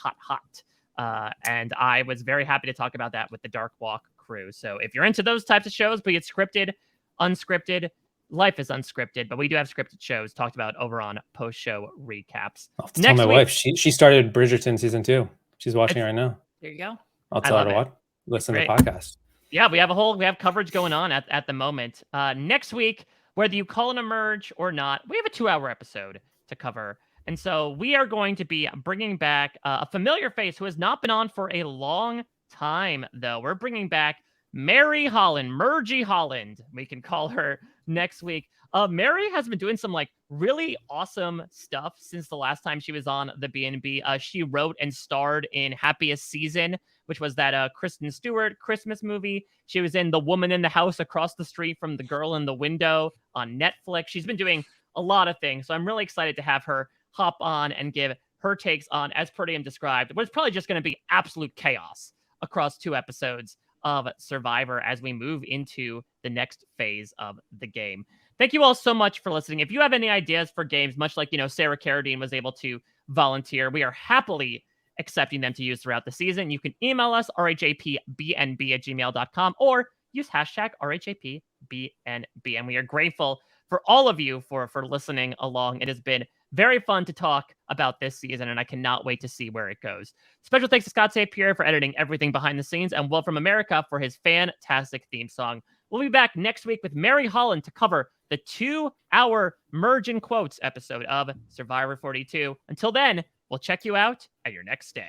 And I was very happy to talk about that with the Dark Walk crew. So if you're into those types of shows, be it scripted, unscripted, life is unscripted, but we do have scripted shows talked about over on post-show recaps. I'll have to tell my wife. She started Bridgerton season 2. She's watching it right now. There you go. I'll tell her to watch. Listen to the podcast. Yeah, we have coverage going on at the moment. Next week, whether you call it a merge or not, we have a 2-hour episode to cover. And so we are going to be bringing back a familiar face who has not been on for a long time, though. We're bringing back Mary Holland, Mergie Holland. We can call her next week. Mary has been doing some like really awesome stuff since the last time she was on the B&B. She wrote and starred in Happiest Season, which was that Kristen Stewart Christmas movie. She was in The Woman in the House Across the Street from the Girl in the Window on Netflix. She's been doing a lot of things. So I'm really excited to have her hop on and give her takes on, as Peridiam described, what is probably just going to be absolute chaos across 2 episodes of Survivor as we move into the next phase of the game. Thank you all so much for listening. If you have any ideas for games, much like, Sarah Carradine was able to volunteer, we are happily accepting them to use throughout the season. You can email us, rhapbnb@gmail.com, or use hashtag RHAPBNB. And we are grateful for all of you for listening along. It has been very fun to talk about this season, and I cannot wait to see where it goes. Special thanks to Scott St. Pierre for editing everything behind the scenes, and Will from America for his fantastic theme song. We'll be back next week with Mary Holland to cover the 2-hour Merge in Quotes episode of Survivor 42. Until then, we'll check you out at your next stay.